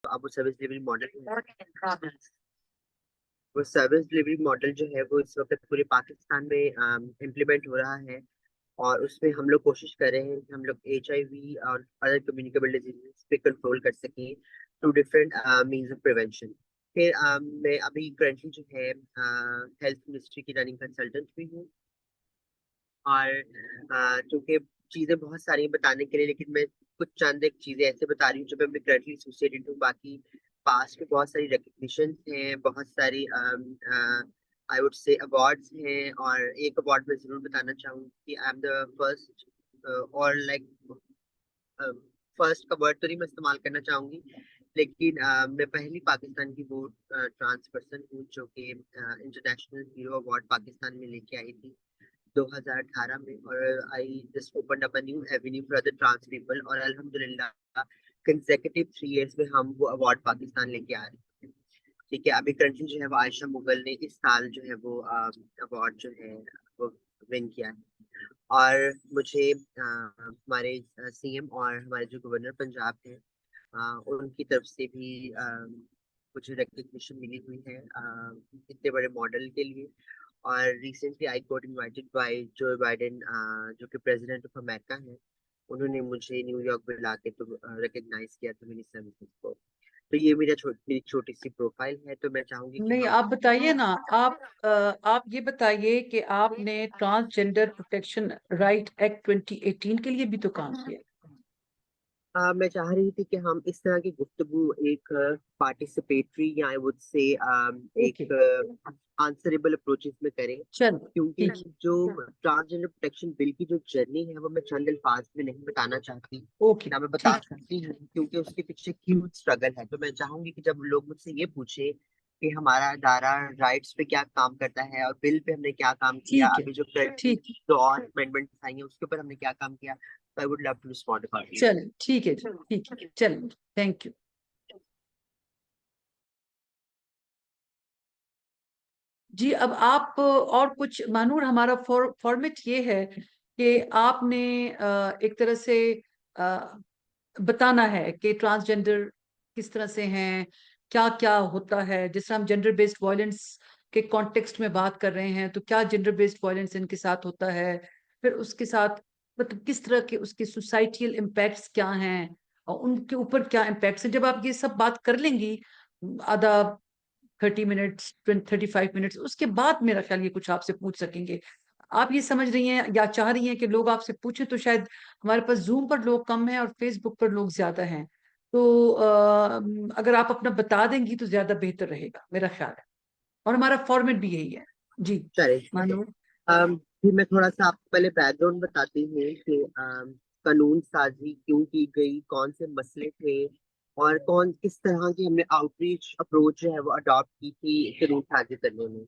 अब वो service delivery model वो सर्विस डिलीवरी मॉडल जो है वो इस वक्त पूरे पाकिस्तान में इम्प्लीमेंट हो रहा है। और उसमें हम लोग कोशिश कर रहे हैं कि हम लोग HIV और अदर कम्युनिकेबल डिजीज पे कंट्रोल कर सकें through different means of prevention. फिर मैं अभी करंटली जो है हेल्थ मिनिस्ट्री की रनिंग कंसल्टेंट भी हूँ। और चूंकि चीज़ें बहुत सारी हैं बताने के लिए, लेकिन मैं कुछ चंद एक चीज़ें ऐसे बता रही हूँ जो मैं करंटली एसोसिएटेड हूँ। बाकी पास्ट में बहुत सारी रिकग्निशन हैं, बहुत सारी आई वुड से अवार्ड्स हैं। और एक अवार्ड मैं जरूर बताना चाहूँगी कि आई एम द फर्स्ट, और लाइक फर्स्ट का वर्ड तो नहीं मैं इस्तेमाल करना चाहूंगी, लेकिन मैं पहली पाकिस्तान की वो ट्रांस पर्सन हूँ जो कि इंटरनेशनल हीरो अवार्ड पाकिस्तान में लेके आई थी 2018 में। और I just open up a new avenue for the trans people, और अल्हम्दुलिल्लाह कंसेक्यूटिव 3 इयर्स में हम वो अवार्ड पाकिस्तान लेके आ रहे हैं। ठीक है, अभी करंटली जो है वो आयशा मुगल ने इस साल जो है वो अवार्ड जो है वो विन किया है। और मुझे हमारे CM और हमारे जो गवर्नर पंजाब हैं उनकी तरफ से भी मुझे रिकग्निशन मिली हुई है इतने बड़े मॉडल के लिए। और recently I got invited bye Joe Biden, जो कि प्रेसिडेंट ऑफ अमेरिका हैं। उन्होंने मुझे न्यूयॉर्क में लाके तो रिकग्नाइज किया था मेरी सर्विसेज को। तो ये मेरी छोटी सी प्रोफाइल है। तो मैं चाहूंगी कि नहीं, हम आप बताइए ना। आप ये बताइए कि आपने ट्रांसजेंडर प्रोटेक्शन राइट एक्ट 2018 के लिए भी तो काम किया। मैं चाह रही थी कि हम इस तरह की गुफ्तगू एक पार्टिसिपेटरी या आई वुड से ओके, एक आंसरेबल अप्रोचेस में करें। चलो क्योंकि ठीक है। जो ट्रांसजेंडर प्रोटेक्शन बिल की जो जर्नी है वो मैं चंद अल्फाज में नहीं बताना चाहती, ओके, ना मैं बता ठीक है। सकती हूँ, क्योंकि उसके पीछे ह्यूज स्ट्रगल है। तो मैं चाहूंगी कि जब लोग मुझसे ये पूछे कि हमारा अदारा राइट्स पे क्या काम करता है और बिल पे हमने क्या काम किया, ठीक है। अभी जो करंटली ठीक है। जो और अमेंडमेंट आई है उसके ऊपर हमने क्या काम किया, तो I would love to respond accordingly. चलो ठीक है जी, ठीक है, चलो, थैंक यू। जी, अब आप और कुछ मानूर, हमारा फॉर्मेट ये है कि आपने एक तरह से अ, बताना है कि ट्रांसजेंडर किस तरह से हैं, क्या क्या होता है। जैसे हम जेंडर बेस्ड वायलेंस के कॉन्टेक्स्ट में बात कर रहे हैं, तो क्या जेंडर बेस्ड वायलेंस इनके साथ होता है, फिर उसके साथ मतलब किस तरह के उसके सोसाइटियल इम्पैक्ट्स क्या हैं और उनके ऊपर क्या इम्पैक्ट्स हैं। जब आप ये सब बात कर लेंगी आधा 30 मिनट्स 35 मिनट्स, उसके बाद मेरा ख्याल ये कुछ आपसे पूछ सकेंगे। आप ये समझ रही हैं या चाह रही हैं कि लोग आपसे पूछें, तो शायद हमारे पास जूम पर लोग कम हैं और फेसबुक पर लोग ज्यादा हैं। तो अगर आप अपना बता देंगी तो ज्यादा बेहतर रहेगा मेरा ख्याल है। और हमारा फॉर्मेट भी यही है। जी, चलिए ठीक है। मानो। फिर मैं थोड़ा सा आपको पहले बैकग्राउंड बताती हूँ कि कानून साजी क्यों की गई, कौन से मसले थे, और कौन किस तरह की हमने आउटरीच अप्रोच जो है वो अडॉप्ट की थी कानून साजी करने में।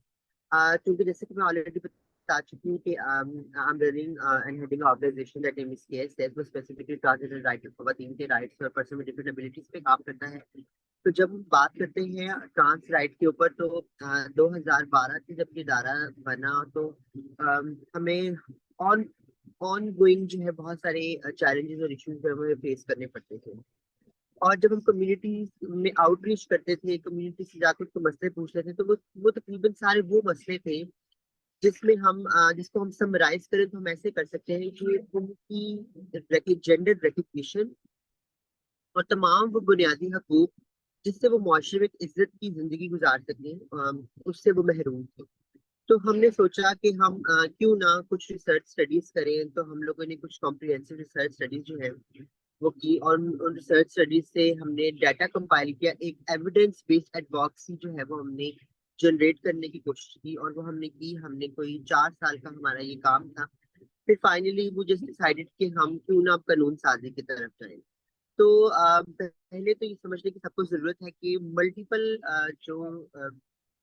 क्योंकि जैसे कि मैं ऑलरेडी बता चुकी हूँ कि I am running and heading organisation that name is KSS, वो स्पेसिफिकली ट्रांसजेंडर राइट खवातीन के राइट्स और पर्सन विद डिफरेंट एबिलिटीज पे काम करता है। तो जब हम बात करते हैं ट्रांस राइट के ऊपर, तो 2012 से जब ये दायरा बना, तो हमें ऑन ऑन गोइंग जो है बहुत सारे चैलेंजेस और इश्यूज हमें फेस करने पड़ते थे। और जब हम कम्युनिटी में आउटरीच करते थे, कम्युनिटी से जाकर उसको मसले पूछते थे, तो वो तकरीबन सारे वो मसले थे जिसमें जिसको हम समराइज करें तो हम ऐसे कर सकते हैं कि उनकी जेंडर रिकग्निशन और तमाम वो बुनियादी हकूक जिससे वो मुआशरे में एक इज्जत की जिंदगी गुजार सकें, उससे वो महरूम थे। तो हमने सोचा कि हम क्यों ना कुछ रिसर्च स्टडीज करें। तो हम लोगों ने कुछ कॉम्प्रिहेंसिव रिसर्च स्टडीज जो है वो की, और उन रिसर्च स्टडीज से हमने डाटा कंपाइल किया, एक एविडेंस बेस्ड एडवॉक्सी जो है वो हमने जनरेट करने की कोशिश की। और वो हमने कोई 4 साल का हमारा ये काम था। फिर फाइनली वो जस्ट डिसाइडेड कि हम क्यों ना अब कानून साजी की तरफ जाएं। तो पहले तो ये समझने की सबको जरूरत है कि मल्टीपल जो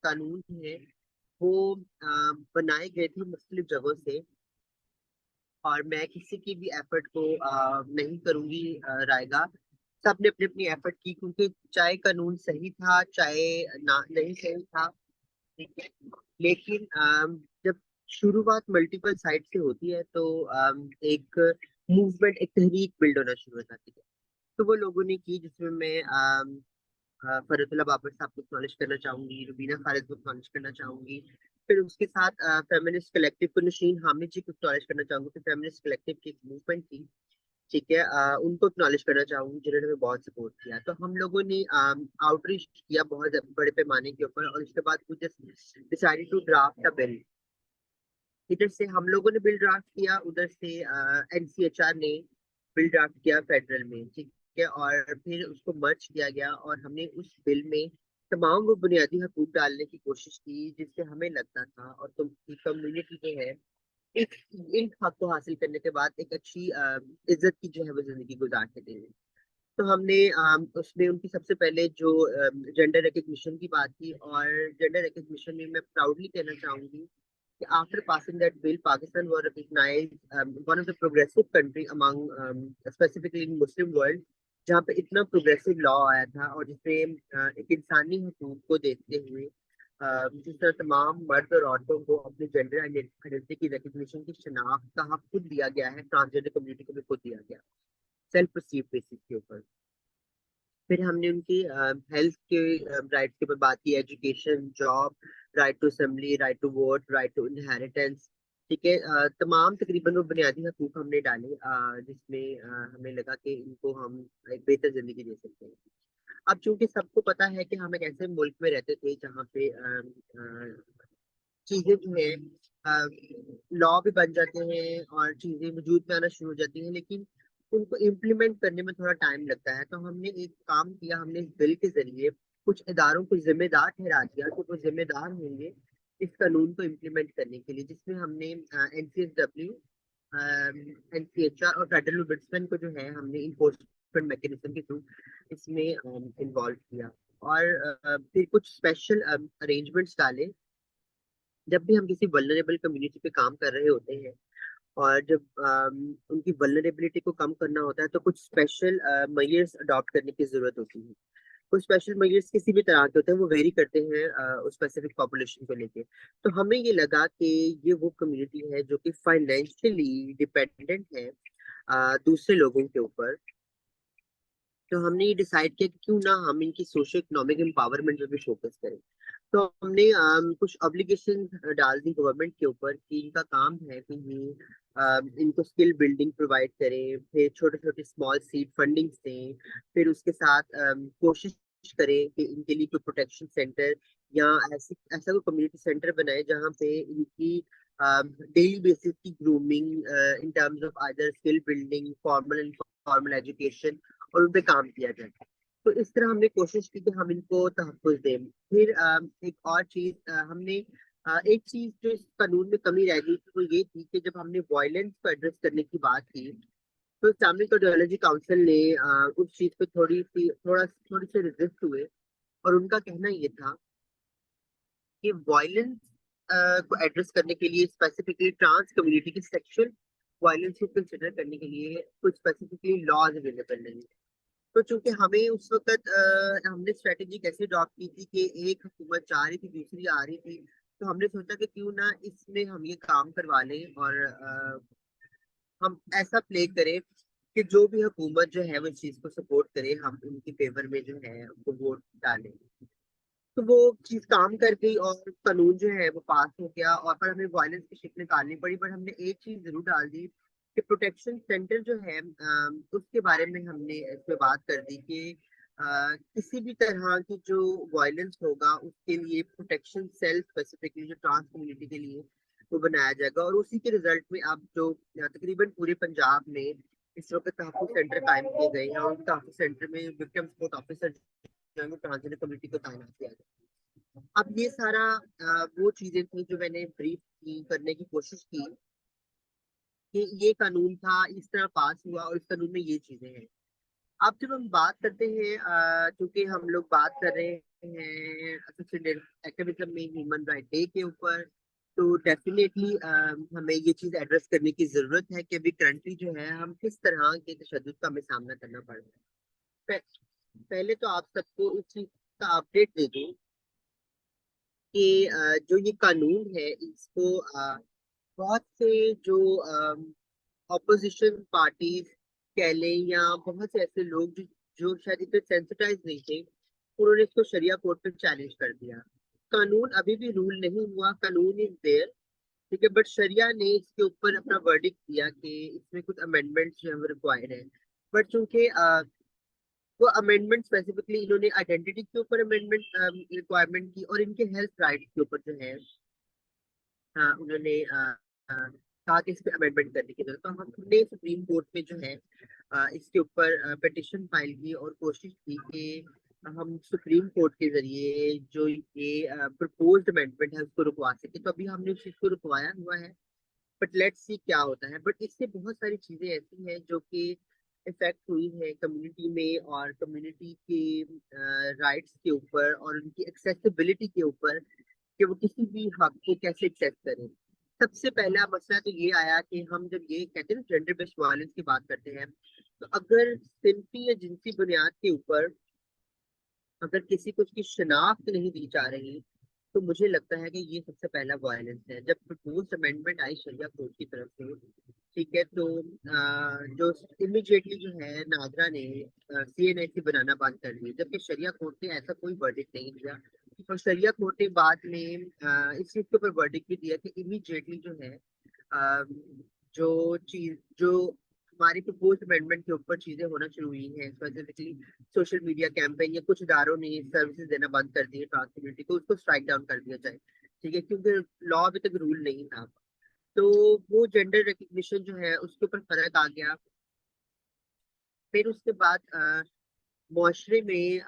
कानून है वो बनाए गए थे मुख्तलिफ जगहों से। और मैं किसी की भी एफर्ट को नहीं करूंगी रायगा। सबने अपनी अपनी एफर्ट की, क्योंकि चाहे कानून सही था चाहे ना नहीं सही था, ठीक है, लेकिन जब शुरुआत मल्टीपल साइड से होती है तो एक मूवमेंट, एक तहरीक बिल्ड होना शुरू हो जाती है। तो वो लोगों ने की जिसमें मैं फरतुल्ला बाबर साहब को एक्नॉलेज करना चाहूंगी, रुबीना खालिद को एक्नॉलेज करना चाहूंगी। फिर उसके साथ फेमिनिस्ट कलेक्टिव को नशीन हामिद जी को एक्नॉलेज करना चाहूंगी। फिर फेमिनिस्ट कलेक्टिव की एक मूवमेंट थी, ठीक है, उनको एक्नॉलेज करना चाहूंगी जिन्होंने हमें बहुत सपोर्ट किया। तो हम लोगों ने आउटरीच किया बहुत बड़े पैमाने के ऊपर, और उसके बाद we just decided to draft a bill. इधर से हम लोगों ने बिल ड्राफ्ट किया, उधर से एनसीएचआर ने बिल ड्राफ्ट किया फेडरल में, ठीक है, और फिर उसको मर्ज किया गया, और हमने उस बिल में तमाम वो बुनियादी हकूक डालने की कोशिश की जिससे हमें लगता था और तुम कम्युनिटी जो है एक इन हक को हासिल करने के बाद एक अच्छी इज्जत की जो है वो जिंदगी गुजार सकेंगे। तो हमने उसमें उनकी सबसे पहले जो जेंडर रिकग्निशन की बात की, और जेंडर रिकग्निशन में मैं प्राउडली कहना चाहूंगी कि after passing that bill, Pakistan was recognized one of the progressive country among specifically in Muslim world, जहाँ पे इतना प्रोग्रेसिव लॉ आया था और जिसमें एक इंसानी हकूक को देखते हुए जिस तरह तमाम मर्द और औरतों को अपने जेंडर आइडेंटिटी की रिकग्निशन की शनाख्त का हक खुद दिया गया है, ट्रांसजेंडर कम्युनिटी को भी खुद दिया गया सेल्फ परसीव बेसिस के ऊपर। फिर हमने उनकी हेल्थ के राइट्स के ऊपर बात की, education, job, right to assembly, right to vote, right to inheritance, ठीक है, तमाम तकरीबन वो बुनियादी हकूक हमने डाले जिसमें हमें लगा कि इनको हम एक बेहतर जिंदगी दे सकते हैं। अब चूंकि सबको पता है कि हम एक ऐसे मुल्क में रहते थे जहाँ पे चीजें जो है लॉ भी बन जाते हैं और चीजें वजूद में आना शुरू हो जाती हैं, लेकिन उनको इम्प्लीमेंट करने में थोड़ा टाइम लगता है। तो हमने एक काम किया, हमने इस बिल के जरिए कुछ इदारों को जिम्मेदार ठहरा दिया कि वो जिम्मेदार होंगे इस कानून को इम्प्लीमेंट करने के लिए, जिसमें हमने एनसीएसडब्ल्यू, एनसीएचआर और फेडरल ओम्बुड्समैन को जो है हमने इन्फोर्समेंट मैकेनिज्म के थ्रू इसमें इन्वॉल्व किया। और फिर कुछ स्पेशल अरेंजमेंट्स डाले जब भी हम किसी वल्नरेबल कम्युनिटी पे काम कर रहे होते हैं, और जब उनकी वल्नरेबिलिटी को कम करना होता है तो कुछ स्पेशल मेजर्स अडॉप्ट करने की जरूरत होती है। कुछ स्पेशल मेजर्स किसी भी तरह के होते हैं, वो वेरी करते हैं उस स्पेसिफिक पॉपुलेशन को लेके। तो हमें ये लगा कि ये वो कम्युनिटी है जो कि फाइनेंशियली डिपेंडेंट है दूसरे लोगों के ऊपर। तो हमने ये डिसाइड किया कि क्यों ना हम इनकी सोशो इकोनॉमिक एम्पावरमेंट पे भी फोकस करें। तो हमने कुछ ऑब्लिगेशन डाल दी गवर्नमेंट के ऊपर कि इनका काम है कि ये इनको स्किल बिल्डिंग प्रोवाइड करें, फिर छोटे छोटे स्मॉल सीड फंडिंग दें, फिर उसके साथ कोशिश करें कि इनके लिए कोई प्रोटेक्शन सेंटर या ऐसी ऐसा कोई कम्युनिटी सेंटर बनाए जहाँ पे इनकी डेली बेसिस की grooming in terms of either skill building, formal and formal education, और उन पे काम किया जाए। तो इस तरह हमने कोशिश की कि हम इनको तहफ़्फ़ुज़ दें। फिर एक और चीज हमने एक चीज जो इस कानून में कमी रह गई थी वो ये थी कि जब हमने वायलेंस को एड्रेस करने की बात की तो इस्लामिक कार्डियोलॉजी काउंसिल ने उस चीज पे थोड़ी सी रेजिस्ट हुए, और उनका कहना ये था कि वायलेंस को एड्रेस करने के लिए स्पेसिफिकली ट्रांस कम्युनिटी की सेक्सुअल वायलेंस को कंसिडर करने के लिए कुछ स्पेसिफिकली लॉज अवेलेबल नहीं। तो चूंकि हमें उस वक्त हमने स्ट्रेटेजी कैसे अडॉप्ट की थी कि एक हुकूमत जा रही थी दूसरी आ रही थी, तो हमने सोचा कि क्यों ना इसमें हम ये काम करवा लें, और हम ऐसा प्ले करें कि जो भी हुकूमत जो है वो इस चीज को सपोर्ट करे, हम उनकी फेवर में जो है उनको वोट डालें। तो वो चीज काम कर गई और कानून जो है वो पास हो गया, और पर हमें वायलेंस की शिक निकालनी पड़ी। पर हमने एक चीज जरूर डाल दी कि प्रोटेक्शन सेंटर जो है उसके बारे में हमने इसमें बात कर दी कि किसी भी तरह की जो वायलेंस होगा उसके लिए प्रोटेक्शन सेल स्पेसिफिकली जो ट्रांस कम्युनिटी के लिए वो बनाया जाएगा। और उसी के रिजल्ट में अब जो तकरीबन पूरे पंजाब में इस वक्त तहफ़्फ़ुज़ सेंटर कायम किए गए हैं, और उन तहफ़्फ़ुज़ सेंटर में विक्टिम सपोर्ट ऑफिसर जो है वो ट्रांसजेंडर कम्युनिटी को तैनात किया गया। अब ये सारा वो चीजें थी जो मैंने ब्रीफ की करने की कोशिश की कि ये कानून था, इस तरह पास हुआ, और इस कानून में ये चीजें हैं। अब जब हम बात करते हैं क्योंकि हम लोग बात कर रहे हैं एसोसिएटेड एक्टिविज्म में ह्यूमन राइट डे के ऊपर, तो डेफिनेटली हमें ये चीज एड्रेस करने की जरूरत है कि अभी करंटली जो है हम किस तरह के तशद्दुद का हमें सामना करना पड़ रहा है। पहले तो आप सबको इस चीज का अपडेट दे दूं कि जो ये कानून है इसको बहुत से जो ऑपोजिशन पार्टीज कह लें या बहुत से ऐसे लोग जो शायद इतने सेंसिटाइज नहीं थे, उन्होंने इसको शरिया कोर्ट में चैलेंज कर दिया। कानून अभी भी रूल नहीं हुआ, कानून इज देयर, ठीक है, बट शरिया ने इसके ऊपर अपना वर्डिक्ट दिया कि इसमें कुछ अमेंडमेंट्स जो है वो रिक्वायर्ड है। बट चूंकि वो अमेंडमेंट स्पेसिफिकली इन्होंने आइडेंटिटी के ऊपर अमेंडमेंट रिक्वायरमेंट की, और इनके हेल्थ राइट्स के ऊपर जो है उन्होंने कहा कि इस पे अमेंडमेंट करने की जरूरत। तो हमने सुप्रीम कोर्ट में जो है इसके ऊपर पिटिशन फाइल की और कोशिश की कि हम सुप्रीम कोर्ट के जरिए जो ये प्रपोज्ड अमेंडमेंट है उसको रुकवा सके। तो अभी हमने उस चीज को रुकवाया हुआ है, बट लेट्स सी क्या होता है। बट इससे बहुत सारी चीजें ऐसी हैं जो कि इफेक्ट हुई है कम्युनिटी में, और कम्युनिटी के राइट्स के ऊपर और उनकी एक्सेसिबिलिटी के ऊपर कि वो किसी भी हक को कैसे एक्सेस करें। सबसे पहला मसला तो ये आया कि हम जब ये कहते हैं जेंडर बेस्ड वायलेंस की बात करते हैं, तो अगर सिंफी या जिनसी बुनियाद के ऊपर अगर किसी को उसकी शनाख्त नहीं दी जा रही, तो मुझे लगता है कि ये सबसे पहला वायलेंस है। जब प्रपोज्ड अमेंडमेंट आई शरिया कोर्ट की तरफ से, ठीक है, तो जो इमिडिएटली जो है नागरा ने सीएनआईसी बनाना बंद कर दी, जबकि शरिया कोर्ट ने ऐसा कोई वर्डिक्ट नहीं दिया। और शरिया कोर्ट ने बाद में इस चीज के ऊपर वर्डिक्ट भी दिया कि इमिडिएटली जो है अ, जो हमारी प्रपोज्ड अमेंडमेंट के ऊपर चीजें होना शुरू हुई हैं, स्पेसिफिकली सोशल मीडिया कैंपेन या कुछ इदारों ने सर्विसेज देना बंद कर दिए ट्रांस कम्युनिटी को, उसको स्ट्राइक डाउन कर दिया जाए, ठीक है, क्योंकि लॉ अभी तक रूल नहीं था। तो वो जेंडर रिकग्निशन जो है उसके ऊपर फर्क आ गया। फिर उसके बाद मुआशरे में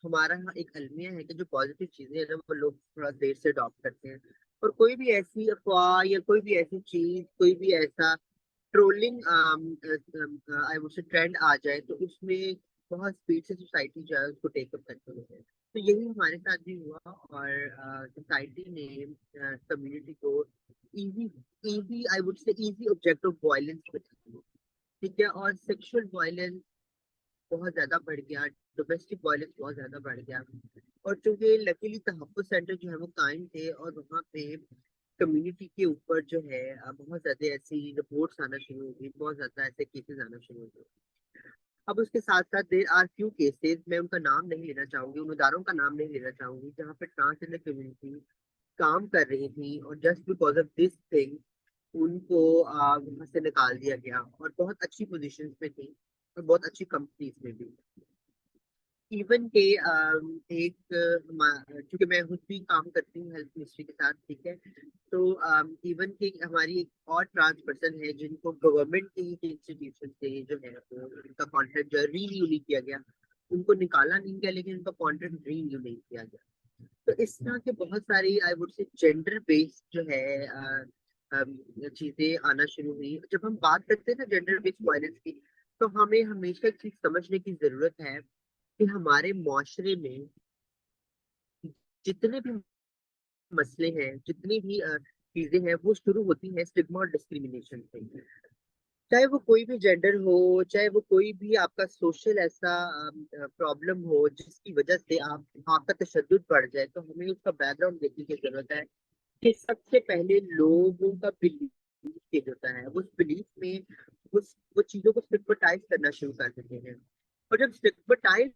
हमारा एक अलमिया है कि जो पॉजिटिव चीजें हैं ना वो लोग थोड़ा देर से अडॉप्ट करते हैं, और कोई भी ऐसी अफवाह या कोई भी ऐसी चीज, कोई भी ऐसा trolling I would say trend आ जाए, तो उसमें बहुत स्पीड से सोसाइटी जो है उसको टेकअप करती है। तो यही हमारे साथ भी हुआ, और सोसाइटी ने कम्युनिटी को इजी इजी आई वुड से इजी ऑब्जेक्ट ऑफ वायलेंस बना दिया, ठीक है। और सेक्सुअल वायलेंस बहुत ज्यादा बढ़ गया, डोमेस्टिक वायलेंस बहुत ज्यादा बढ़ गया। और चूंकि लकीली तहफ़्फ़ुज़ सेंटर जो है वो कायम थे, और वहाँ पे कम्युनिटी के ऊपर जो है बहुत ज्यादा ऐसी रिपोर्ट्स आना शुरू हो गई, बहुत ज्यादा ऐसे केसेस आना शुरू हो गए। अब उसके साथ साथ देर आर फ्यू केसेस, मैं उनका नाम नहीं लेना चाहूंगी, उन इदारों का नाम नहीं लेना चाहूंगी, जहाँ पे ट्रांसजेंडर कम्युनिटी काम कर रही थी, और just because of this thing उनको वहां से निकाल दिया गया, और बहुत अच्छी पोजीशंस में थी और बहुत अच्छी कंपनीज में भी। इवन के एक क्योंकि मैं खुद भी काम करती हूँ हेल्थ मिनिस्ट्री के साथ, ठीक है, तो इवन के हमारी एक और ट्रांस पर्सन है जिनको गवर्नमेंट के ही इंस्टीट्यूशन से जो है वो उनका कॉन्ट्रैक्ट जो रीन्यू नहीं किया गया, उनको निकाला नहीं गया लेकिन उनका कॉन्ट्रैक्ट रीन्यू नहीं किया गया। तो इस तरह के बहुत सारी आई वुड से जेंडर बेस्ड जो है चीजें आना शुरू हुई। जब हम बात करते हैं ना जेंडर बेस्ड वायलेंस की, तो हमें हमेशा एक चीज समझने की जरूरत है कि हमारे मुआशरे में जितने भी मसले हैं, जितनी भी चीजें हैं, वो शुरू होती हैं स्टिग्मा और डिस्क्रिमिनेशन से। चाहे वो कोई भी जेंडर हो, चाहे वो कोई भी आपका सोशल ऐसा प्रॉब्लम हो जिसकी वजह से आपका तशद्दुद बढ़ जाए, तो हमें उसका बैकग्राउंड देखने की जरूरत है कि सबसे पहले लोगों का बिलीफ चेंज होता है। उस बिलीफ में वो चीजों को स्टिग्मेटाइज करना शुरू कर देते हैं, और जब स्टिग्मेटाइज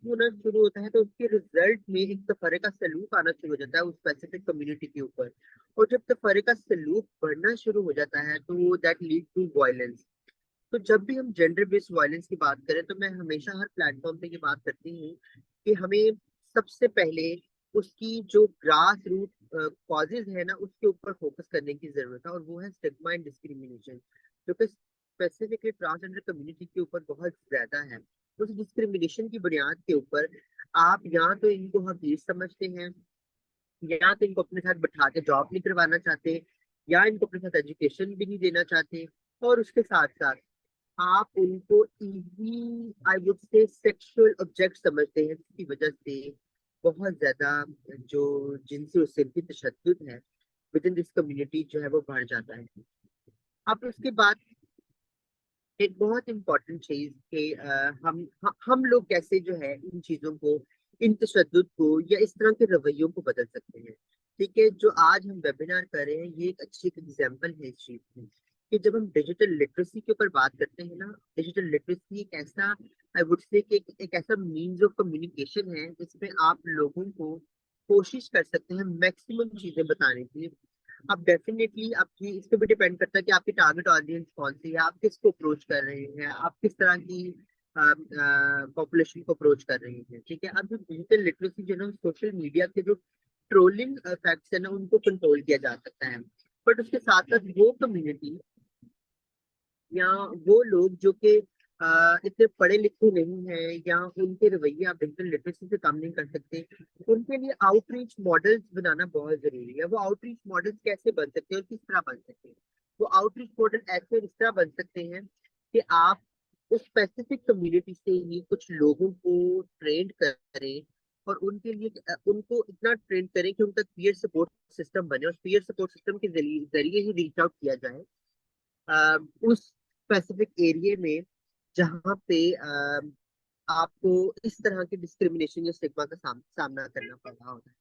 होना शुरू होता है तो उसके रिजल्ट में एक तफरीका सलूक आना शुरू हो जाता है उस स्पेसिफिक कम्युनिटी के ऊपर। और जब तफरीका सलूक बढ़ना शुरू हो जाता है तो दैट लीड टू वायलेंस। तो जब भी हम जेंडर बेस्ड वायलेंस की बात करें, तो मैं हमेशा हर प्लेटफॉर्म पे ये बात करती हूँ कि हमें सबसे पहले उसकी जो ग्रास रूट कॉजेज है ना उसके ऊपर फोकस करने की जरूरत है, और वो है स्टिग्मा एंड डिस्क्रिमिनेशन, जो कि स्पेसिफिकली ट्रांसजेंडर कम्युनिटी के ऊपर बहुत ज्यादा है। उस डिस्क्रिमिनेशन की बुनियाद के ऊपर आप या तो इनको हकीर समझते हैं, या तो इनको अपने साथ बैठा के जॉब नहीं करवाना चाहते, या इनको अपने साथ एजुकेशन भी नहीं देना चाहते, और उसके साथ साथ आप उनको इजी आई वुड से सेक्सुअल ऑब्जेक्ट समझते हैं, जिसकी वजह से बहुत ज्यादा जो जिनसी और सिंथी तशद्दुद है विद इन दिस कम्युनिटी जो है वो बढ़ जाता है। अब उसके बाद एक बहुत इम्पोर्टेंट चीज कि हम लोग कैसे जो है इन चीजों को, इन तशद्दुद को या इस तरह के रवैयों को बदल सकते हैं। ठीक है, जो आज हम वेबिनार कर रहे हैं ये एक अच्छी एग्जाम्पल है इस चीज की, कि जब हम डिजिटल लिटरेसी के ऊपर बात करते हैं ना, डिजिटल लिटरेसी एक ऐसा, आई वुड से कि एक ऐसा मीन्स ऑफ कम्युनिकेशन है जिसमें आप लोगों को कोशिश कर सकते हैं मैक्सिमम चीजें बताने की। आप डेफिनेटली आपकी इस पे भी डिपेंड करता है कि आपकी टारगेट ऑडियंस कौन सी है, आप किसको अप्रोच कर रहे हैं, आप किस तरह की पॉपुलेशन को अप्रोच कर रहे हैं। ठीक है, अब जो डिजिटल लिटरेसी जो है सोशल मीडिया के जो ट्रोलिंग फैक्ट्स है ना उनको कंट्रोल किया जा सकता है। बट उसके साथ साथ वो कम्युनिटी या वो लोग जो कि इतने पढ़े लिखे नहीं हैं या उनके रवैये आप डिजिटल लिटरेसी से कम नहीं कर सकते, उनके लिए आउटरीच मॉडल्स बनाना बहुत जरूरी है। वो आउटरीच मॉडल्स कैसे बन सकते हैं और किस तरह बन सकते हैं? वो आउटरीच मॉडल ऐसे और इस तरह बन सकते हैं कि आप उस स्पेसिफिक कम्युनिटी से ही कुछ लोगों को ट्रेंड करें और उनके लिए उनको इतना ट्रेन करें कि उनका पीयर सपोर्ट सिस्टम बने, और पीयर सपोर्ट सिस्टम के जरिए ही रीच आउट किया जाए उस स्पेसिफिक एरिया में जहाँ पे आपको इस तरह के डिस्क्रिमिनेशन या स्टिग्मा का सामना करना पड़ रहा होता है।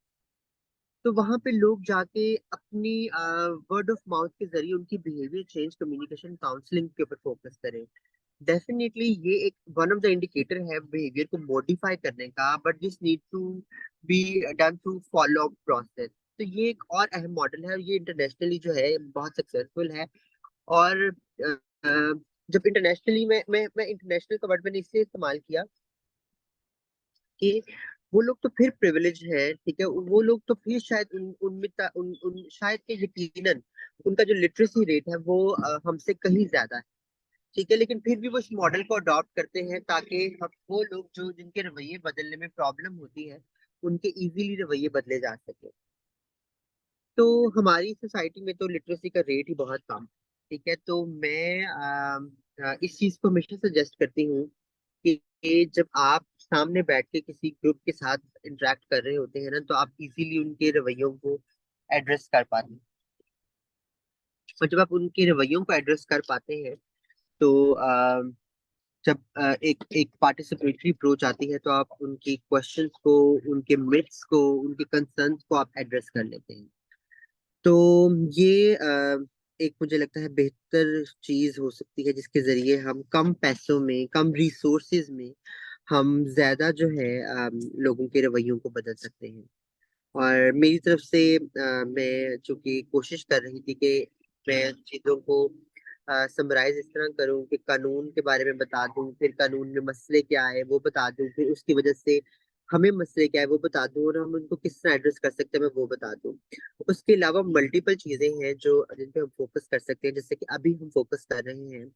तो वहां पे लोग जाके अपनी वर्ड ऑफ माउथ के जरिए उनकी बिहेवियर चेंज, कम्युनिकेशन, काउंसलिंग के ऊपर फोकस करें। डेफिनेटली ये एक वन ऑफ द इंडिकेटर है बिहेवियर को मॉडिफाई करने का, but this need to be done through follow up process. तो ये एक और अहम मॉडल है और ये इंटरनेशनली जो है बहुत सक्सेसफुल है। और जब इंटरनेशनली मैं इंटरनेशनल का वर्ड मैंने इसलिए इस्तेमाल किया कि वो लोग तो फिर प्रिविलेज है, ठीक है, वो लोग तो फिर शायद शायद के यकीनन उनका जो लिटरेसी रेट है वो हमसे कहीं ज्यादा है। ठीक है, लेकिन फिर भी वो इस मॉडल को अडॉप्ट करते हैं ताकि हम वो लोग जो जिनके रवैये बदलने में प्रॉब्लम होती है उनके इजीली रवैये बदले जा सके। तो हमारी सोसाइटी में तो लिटरेसी का रेट ही बहुत कम है। ठीक है, तो मैं इस चीज को हमेशा सजेस्ट करती हूँ कि जब आप सामने बैठ के किसी ग्रुप के साथ इंटरेक्ट कर रहे होते हैं ना, तो आप इजीली उनके रवैयों को एड्रेस कर पाते हैं। और जब आप उनके रवैयों को एड्रेस कर पाते हैं तो जब एक एक पार्टिसिपेटरी अप्रोच आती है तो आप उनकी क्वेश्चंस को, उनके मिथ्स को, उनके कंसर्न्स को आप एड्रेस कर लेते हैं। तो ये एक मुझे लगता है बेहतर चीज हो सकती है जिसके जरिए हम कम पैसों में, कम रिसोर्सेज में हम ज्यादा जो है लोगों के रवैयों को बदल सकते हैं। और मेरी तरफ से मैं चूंकि कोशिश कर रही थी कि मैं चीजों को समराइज इस तरह करूं कि कानून के बारे में बता दूं, फिर कानून में मसले क्या है वो बता दूं, फिर उसकी वजह से हमें मसले क्या है वो बता दूं, और हम उनको किस तरह एड्रेस कर सकते हैं मैं वो बता दूं। उसके अलावा मल्टीपल चीजें हैं जो जिन पे हम फोकस कर सकते हैं, जैसे कि अभी हम फोकस कर रहे हैं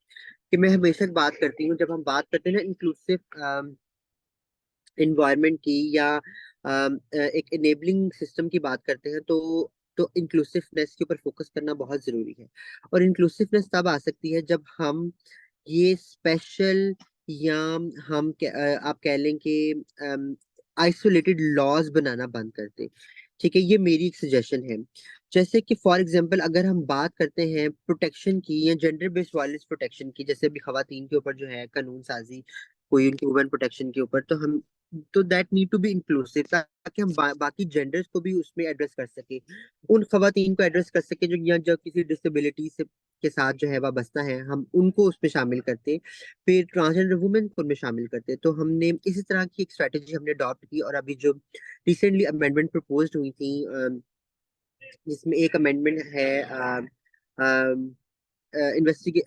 कि मैं हमेशा बात करती हूँ जब हम बात करते हैं ना इंक्लूसिव इन्वायरमेंट की या एक इनेबलिंग सिस्टम की बात करते हैं, तो इंक्लूसिवनेस के ऊपर फोकस करना बहुत जरूरी है। और इंक्लूसिवनेस तब आ सकती है जब हम ये स्पेशल या आप कह लें कि आइसोलेटेड लॉज बनाना बंद कर दें। ठीक है, ये मेरी एक सजेशन है। जैसे कि फॉर एग्जांपल अगर हम बात करते हैं प्रोटेक्शन की या जेंडर बेस्ड वायलेंस प्रोटेक्शन की, जैसे अभी खवातीन के ऊपर जो है कानून साजी कोई उनकी वुमेन प्रोटेक्शन के ऊपर, तो that need to be inclusive ताकि हम बाकी जेंडर्स को भी उसमें एड्रेस कर सके, उन खवातीन को एड्रेस कर सके जो या जो किसी डिसेबिलिटी से के साथ जो है वाबस्ता है, हम उनको उसमें शामिल करते, फिर ट्रांसजेंडर वुमेन को उनमें शामिल करते। तो हमने इसी तरह की एक स्ट्रेटेजी हमने अडॉप्ट की। और अभी जो रिसेंटली अमेंडमेंट प्रपोज हुई थी जिसमें एक अमेंडमेंट है इन्वेस्टिगे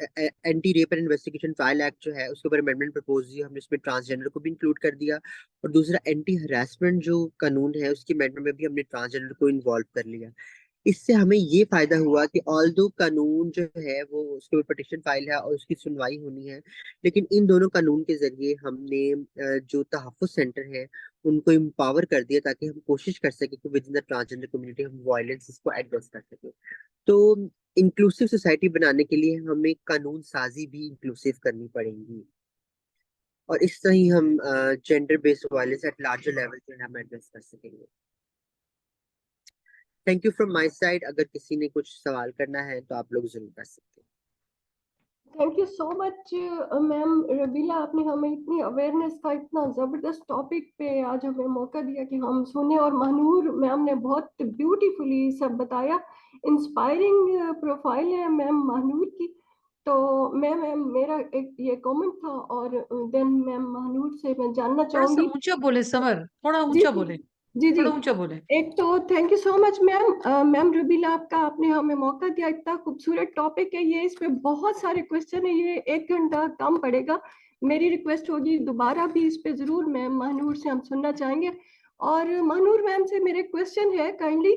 anti rape and investigation trial act जो है उसके ऊपर अमेंडमेंट प्रपोज हुई, हमने उसमें ट्रांसजेंडर को भी इंक्लूड कर दिया। और दूसरा एंटी हरासमेंट जो कानून है उसकी अमेंडमेंट में भी हमने ट्रांसजेंडर को इन्वॉल्व कर लिया। इससे हमें ये फायदा हुआ कि ऑल दो कानून जो है वो उसके ऊपर पिटिशन फाइल है और उसकी सुनवाई होनी है, लेकिन इन दोनों कानून के जरिए हमने जो तहफ़्फ़ुज़ सेंटर है उनको एम्पावर कर दिया ताकि हम कोशिश कर सके कि with in the transgender community हम वायलेंस इसको एड्रेस कर सके। तो इंक्लूसिव सोसाइटी बनाने के लिए हमें कानून साजी भी इंक्लूसिव करनी पड़ेगी, और इस तरह ही हम gender based violence at larger level जो है हम एड्रेस कर सकेंगे। Thank you from my side. अगर किसी ने कुछ सवाल करना है तो आप लोग जरूर कर सकते हैं। Thank you so much ma'am Rabeela, आपने हमें इतनी अवेयरनेस का इतना ज़बरदस्त टॉपिक पे आज हमें मौका दिया कि हम सुने, और महानूर मैम ने बहुत ब्यूटीफुली सब बताया। इंस्पायरिंग प्रोफाइल है मैम महानूर की। तो मैम मेरा एक ये कमेंट था, और देन मैम महानूर से मैं जानना थोड़ा सा चाहूंगी। ऊंचा बोले समर, थोड़ा जी ऊंचा जी बोले, जी जी। थोड़ा ऊंचा बोले। एक तो thank you so much ma'am, ma'am Rabeela, आपका आपने हमें मौका दिया। इतना खूबसूरत टॉपिक है ये, इस पे बहुत सारे क्वेश्चन है, ये 1 घंटा कम पड़ेगा। मेरी रिक्वेस्ट होगी दोबारा भी इस पे जरूर मैम महानूर से हम सुनना चाहेंगे। और महानूर मैम से मेरे क्वेश्चन है काइंडली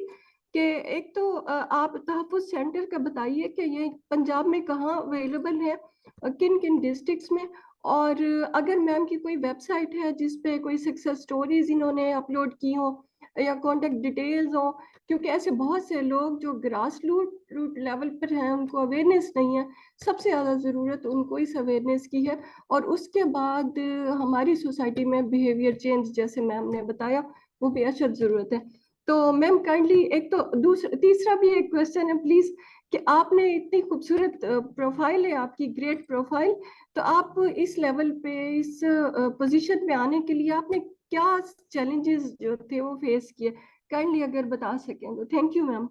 कि एक तो आप तहफ़्फ़ुज़ सेंटर का बताइए कि ये पंजाब में कहाँ अवेलेबल है, किन किन डिस्ट्रिक्ट्स में। और अगर मैम की कोई वेबसाइट है जिस पे कोई सक्सेस स्टोरीज इन्होंने अपलोड की हो या कांटेक्ट डिटेल्स हो, क्योंकि ऐसे बहुत से लोग जो ग्रास रूट लेवल पर हैं उनको अवेयरनेस नहीं है। सबसे ज़्यादा ज़रूरत उनको इस अवेयरनेस की है। और उसके बाद हमारी सोसाइटी में बिहेवियर चेंज, जैसे मैम ने बताया, वो भी अशद ज़रूरत है। तो मैम काइंडली एक तो दूसरा तीसरा भी एक क्वेश्चन है प्लीज़, कि आपने इतनी खूबसूरत प्रोफाइल है आपकी, ग्रेट प्रोफाइल। तो आप इस लेवल पे, इस पोजीशन पे आने के लिए आपने क्या चैलेंजेस जो थे वो फेस किए, काइंडली अगर बता सकें तो। Thank you ma'am.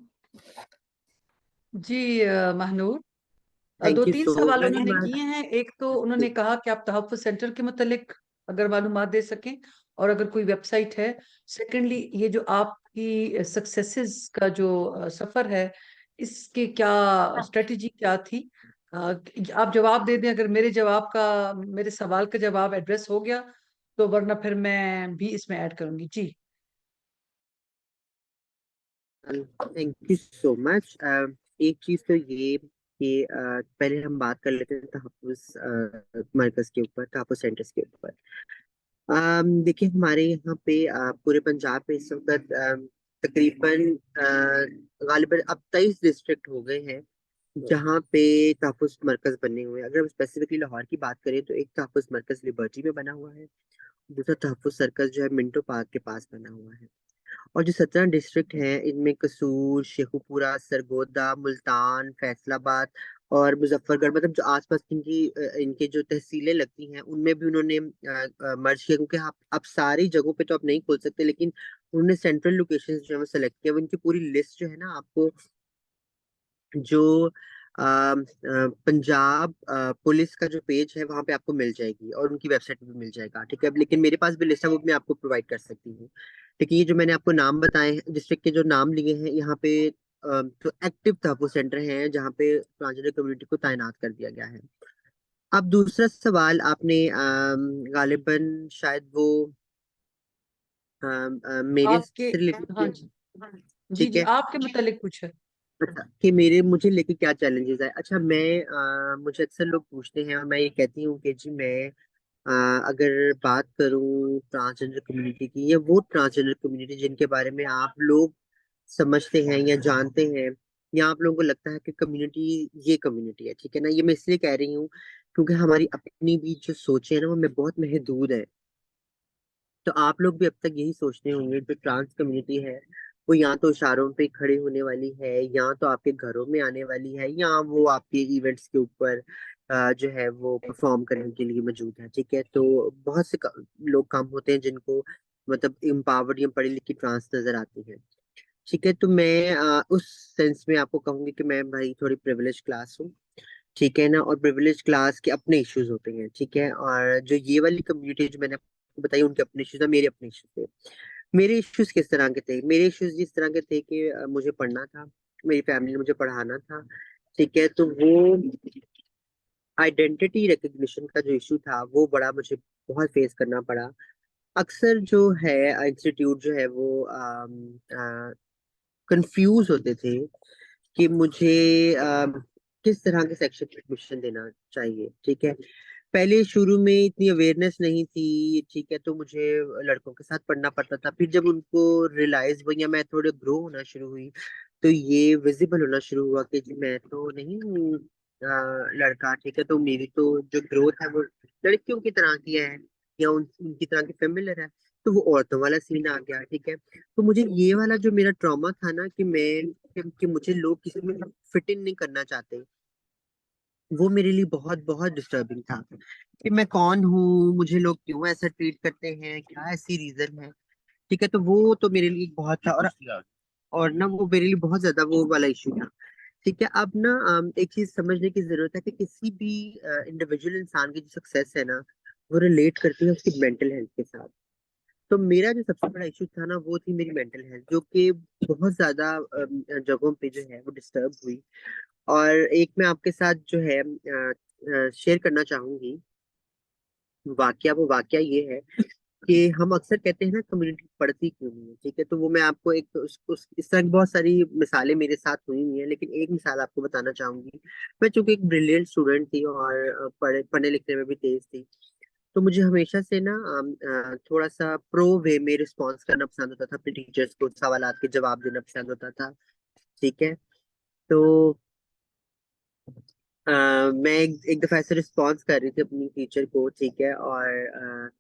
जी महानूर, दो थैंक यू तीन सो सवाल वेरी उन्होंने किए मच। हैं। एक तो उन्होंने कहा कि आप तहफ़्फ़ुज़ सेंटर के मुतालिक अगर मालूमात दे सकें, और अगर कोई वेबसाइट है। सेकेंडली, ये जो आपकी सक्सेसेस का जो सफर है, इसके क्या स्ट्रेटजी क्या थी? आप जवाब दे दें, अगर मेरे सवाल का जवाब एड्रेस हो गया तो, वरना फिर मैं भी इसमें ऐड करूंगी जी। Thank you so much. एक चीज तो ये कि पहले हम बात कर लेते हैं तहफ़्फ़ुज़ मरकज के ऊपर, तहफ़्फ़ुज़ सेंटर्स के ऊपर। देखिए हमारे यहाँ पे पूरे पंजाब में इस वक्त तकरीबन गालिबन अब 23 डिस्ट्रिक्ट हो गए हैं जहाँ पे तहफ़्फ़ुज़ मरकज बने हुए हैं। अगर हम स्पेसिफिकली लाहौर की बात करें तो एक तहफ़्फ़ुज़ मरकज लिबर्टी में बना हुआ है, दूसरा तहफ़्फ़ुज़ सर्कल जो है मिंटो पार्क के पास बना हुआ है। और जो 17 डिस्ट्रिक्ट हैं इनमें कसूर, शेखुपुरा, सरगोदा, मुल्तान, फैसलाबाद और मुजफ्फरगढ़, मतलब जो आसपास इनके जो तहसीलें लगती हैं उनमें भी उन्होंने मर्ज किया, क्योंकि आप अब सारी जगहों पे तो आप नहीं खोल सकते, लेकिन उन्होंने सेंट्रल लोकेशंस जो है वो सेलेक्ट किया। वो इनकी पूरी लिस्ट जो है ना, आपको जो पंजाब पुलिस का जो पेज है वहां पे आपको मिल जाएगी, और उनकी वेबसाइट पे भी मिल जाएगा, ठीक है। अब लेकिन मेरे पास भी लिस्ट है, वो मैं आपको प्रोवाइड कर सकती हूँ। लेकिन ये जो मैंने आपको नाम बताए हैं, डिस्ट्रिक्ट के जो नाम लिए हैं यहाँ पे, तो एक्टिव तहफ़्फ़ुज़ सेंटर हैं जहाँ पे ट्रांसजेंडर कम्युनिटी को तैनात कर दिया गया है। अब दूसरा सवाल आपने गालिबन शायद वो मेरे आपके, से रिलेटेड हाँ किया, जी, जी ठीक जी, है। आपके मुतालिक कुछ है। अच्छा, कि मेरे मुझे लेके क्या चैलेंजेस आए। अच्छा, मुझे अक्सर लोग पूछते हैं और मैं ये कहती हूँ कि जी मैं अगर बात करूँ ट्रांसजेंडर कम्युनिटी की, या वो ट्रांसजेंडर कम्युनिटी जिनके बारे में आप लोग समझते हैं या जानते हैं, या आप लोगों को लगता है कि कम्युनिटी ये कम्युनिटी है, ठीक है ना, ये मैं इसलिए कह रही हूँ क्योंकि हमारी अपनी भी जो सोचे है ना वो में बहुत महदूद है। तो आप लोग भी अब तक यही सोचते होंगे जो ट्रांस कम्युनिटी है वो या तो इशारों पे खड़े होने वाली है, या तो आपके घरों में आने वाली है, या वो आपके इवेंट्स के ऊपर जो है वो परफॉर्म करने के लिए मौजूद है, ठीक है। तो बहुत से लोग कम होते हैं जिनको मतलब एम्पावर्ड या पढ़ी लिखी ट्रांस नजर आती है, ठीक है। तो मैं उस सेंस में आपको कहूंगी कि मैं भाई थोड़ी प्रिविलेज क्लास हूँ, ठीक है ना, और प्रिविलेज क्लास के अपने इश्यूज होते हैं, ठीक है। और जो ये वाली कम्युनिटी जो मैंने आपको बताई उनके अपने इश्यूज है, मेरे अपने इश्यूज थे। मेरे इश्यूज किस तरह के थे? मेरे इश्यूज इस तरह के थे कि मुझे पढ़ना था, मेरी फैमिली ने मुझे पढ़ाना था, ठीक है। तो वो आइडेंटिटी रिकग्निशन का जो इशू था वो बड़ा मुझे बहुत फेस करना पड़ा। अक्सर जो है इंस्टीट्यूट जो है वो कंफ्यूज होते थे कि मुझे किस तरह के सेक्शन में एडमिशन देना चाहिए, ठीक है। पहले शुरू में इतनी अवेयरनेस नहीं थी, ठीक है, तो मुझे लड़कों के साथ पढ़ना पड़ता था। फिर जब उनको रियलाइज हुआ या मैं थोड़े ग्रो होना शुरू हुई, तो ये विजिबल होना शुरू हुआ कि जी मैं तो नहीं हूँ लड़का, ठीक है, तो मेरी तो जो ग्रोथ है वो लड़कियों की तरह की है, या उनकी तरह की फेमिलियर है। तो वो औरतों वाला सीन आ गया, ठीक है। तो मुझे ये वाला जो मेरा ट्रॉमा था ना कि कि मुझे लोग किसी में फिट इन नहीं करना चाहते, वो मेरे लिए बहुत बहुत डिस्टर्बिंग था कि मैं कौन हूँ, मुझे लोग क्यों ऐसा ट्रीट करते हैं, क्या ऐसी रीजन है, ठीक है। तो वो तो मेरे लिए बहुत था, और ना वो मेरे लिए बहुत ज्यादा वो वाला इशू था। ठीक है। अब ना एक चीज समझने की जरूरत है कि किसी भी इंडिविजुअल इंसान की जो सक्सेस है ना, वो रिलेट करती है उसकी मेंटल हेल्थ के साथ। तो मेरा जो सबसे बड़ा इशू था ना, वो थी मेरी मेंटल हेल्थ, जो कि बहुत ज्यादा जगहों पे जो है वो डिस्टर्ब हुई। और एक मैं आपके साथ जो है शेयर करना चाहूंगी वाकया। वो वाकया ये है कि हम अक्सर कहते हैं ना, कम्युनिटी पढ़ती क्यों नहीं है। ठीक है, तो वो मैं आपको एक इस तरह की बहुत सारी मिसालें मेरे साथ हुई हुई हैं, लेकिन एक मिसाल आपको बताना चाहूंगी। मैं चूंकि एक ब्रिलियंट स्टूडेंट थी और पढ़ने लिखने में भी तेज थी, तो मुझे हमेशा से ना थोड़ा सा प्रो वे में रिस्पॉन्स करना पसंद होता था, अपने टीचर्स को सवालात के जवाब देना पसंद होता था। ठीक है। तो मैं एक दफा ऐसे रिस्पॉन्स कर रही थी अपनी टीचर को। ठीक है। और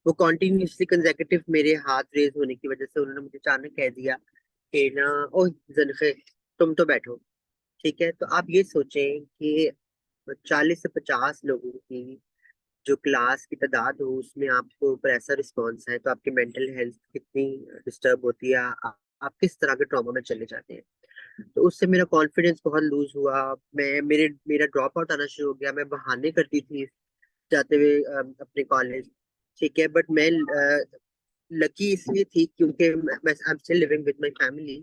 वो कॉन्टिन्यूसली कंसेक्यूटिव मेरे हाथ रेज होने की वजह से उन्होंने मुझे अचानक कह दिया कि ना, ओह जनखे, तुम तो बैठो। ठीक है। तो आप ये सोचें कि 40 से 50 लोगों की जो क्लास की तादाद हो, उसमें आपको ऊपर ऐसा रिस्पॉन्स है, तो आपकी मेंटल हेल्थ कितनी डिस्टर्ब होती है। आप किस तरह के ट्रॉमा में चले जाते हैं। तो उससे मेरा कॉन्फिडेंस बहुत लूज हुआ। मेरा ड्रॉप आउट आना शुरू हो गया। मैं बहाने करती थी जाते हुए अपने कॉलेज। ठीक है। बट मैं लकी इसलिए थी क्योंकि मैं I am still living with my family.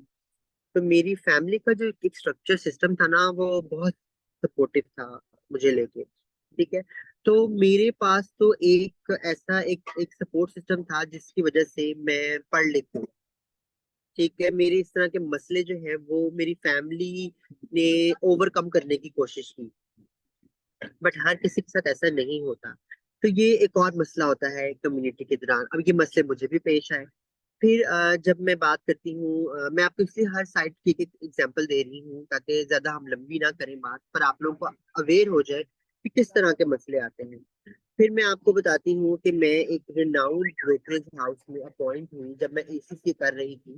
तो मेरी फैमिली का जो एक स्ट्रक्चर सिस्टम था ना, वो बहुत सपोर्टिव था मुझे लेके। ठीक है। तो मेरे पास तो एक सपोर्ट सिस्टम था, जिसकी वजह से मैं पढ़ लिख हूँ। ठीक है। मेरे इस तरह के मसले जो है वो मेरी फैमिली ने ओवरकम करने की कोशिश की, बट हर किसी के साथ ऐसा नहीं होता। तो ये एक और मसला होता है कम्युनिटी के दौरान। अब ये मसले मुझे भी पेश आए। फिर जब मैं बात करती हूँ, मैं आपको इसलिए हर साइड की एक एग्जांपल दे रही हूँ ताकि ज्यादा हम लंबी ना करें बात, पर आप लोगों को अवेयर हो जाए कि किस तरह के मसले आते हैं। फिर मैं आपको बताती हूँ कि मैं एक रिनाउंड ब्रोकरेज हाउस में अपॉइंट हुई जब मैं एसीसी कर रही थी।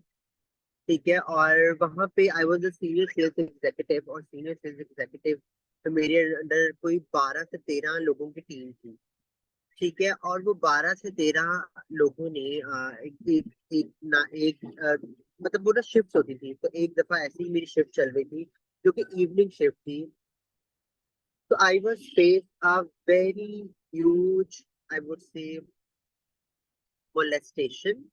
ठीक है। और वहां पे I was a senior sales executive, और सीनियर सेल्स एग्जीक्यूटिव तो मेरे अंडर कोई 12 से 13 लोगों की टीम थी। ठीक है। और वो 12 से 13 लोगों ने एक एक एक ना एक मतलब वो ना शिफ्ट होती थी। तो एक दफा ऐसी ही मेरी शिफ्ट चल रही थी, जो कि इवनिंग शिफ्ट थी। तो I was face a very huge, I would से, मोलेस्टेशन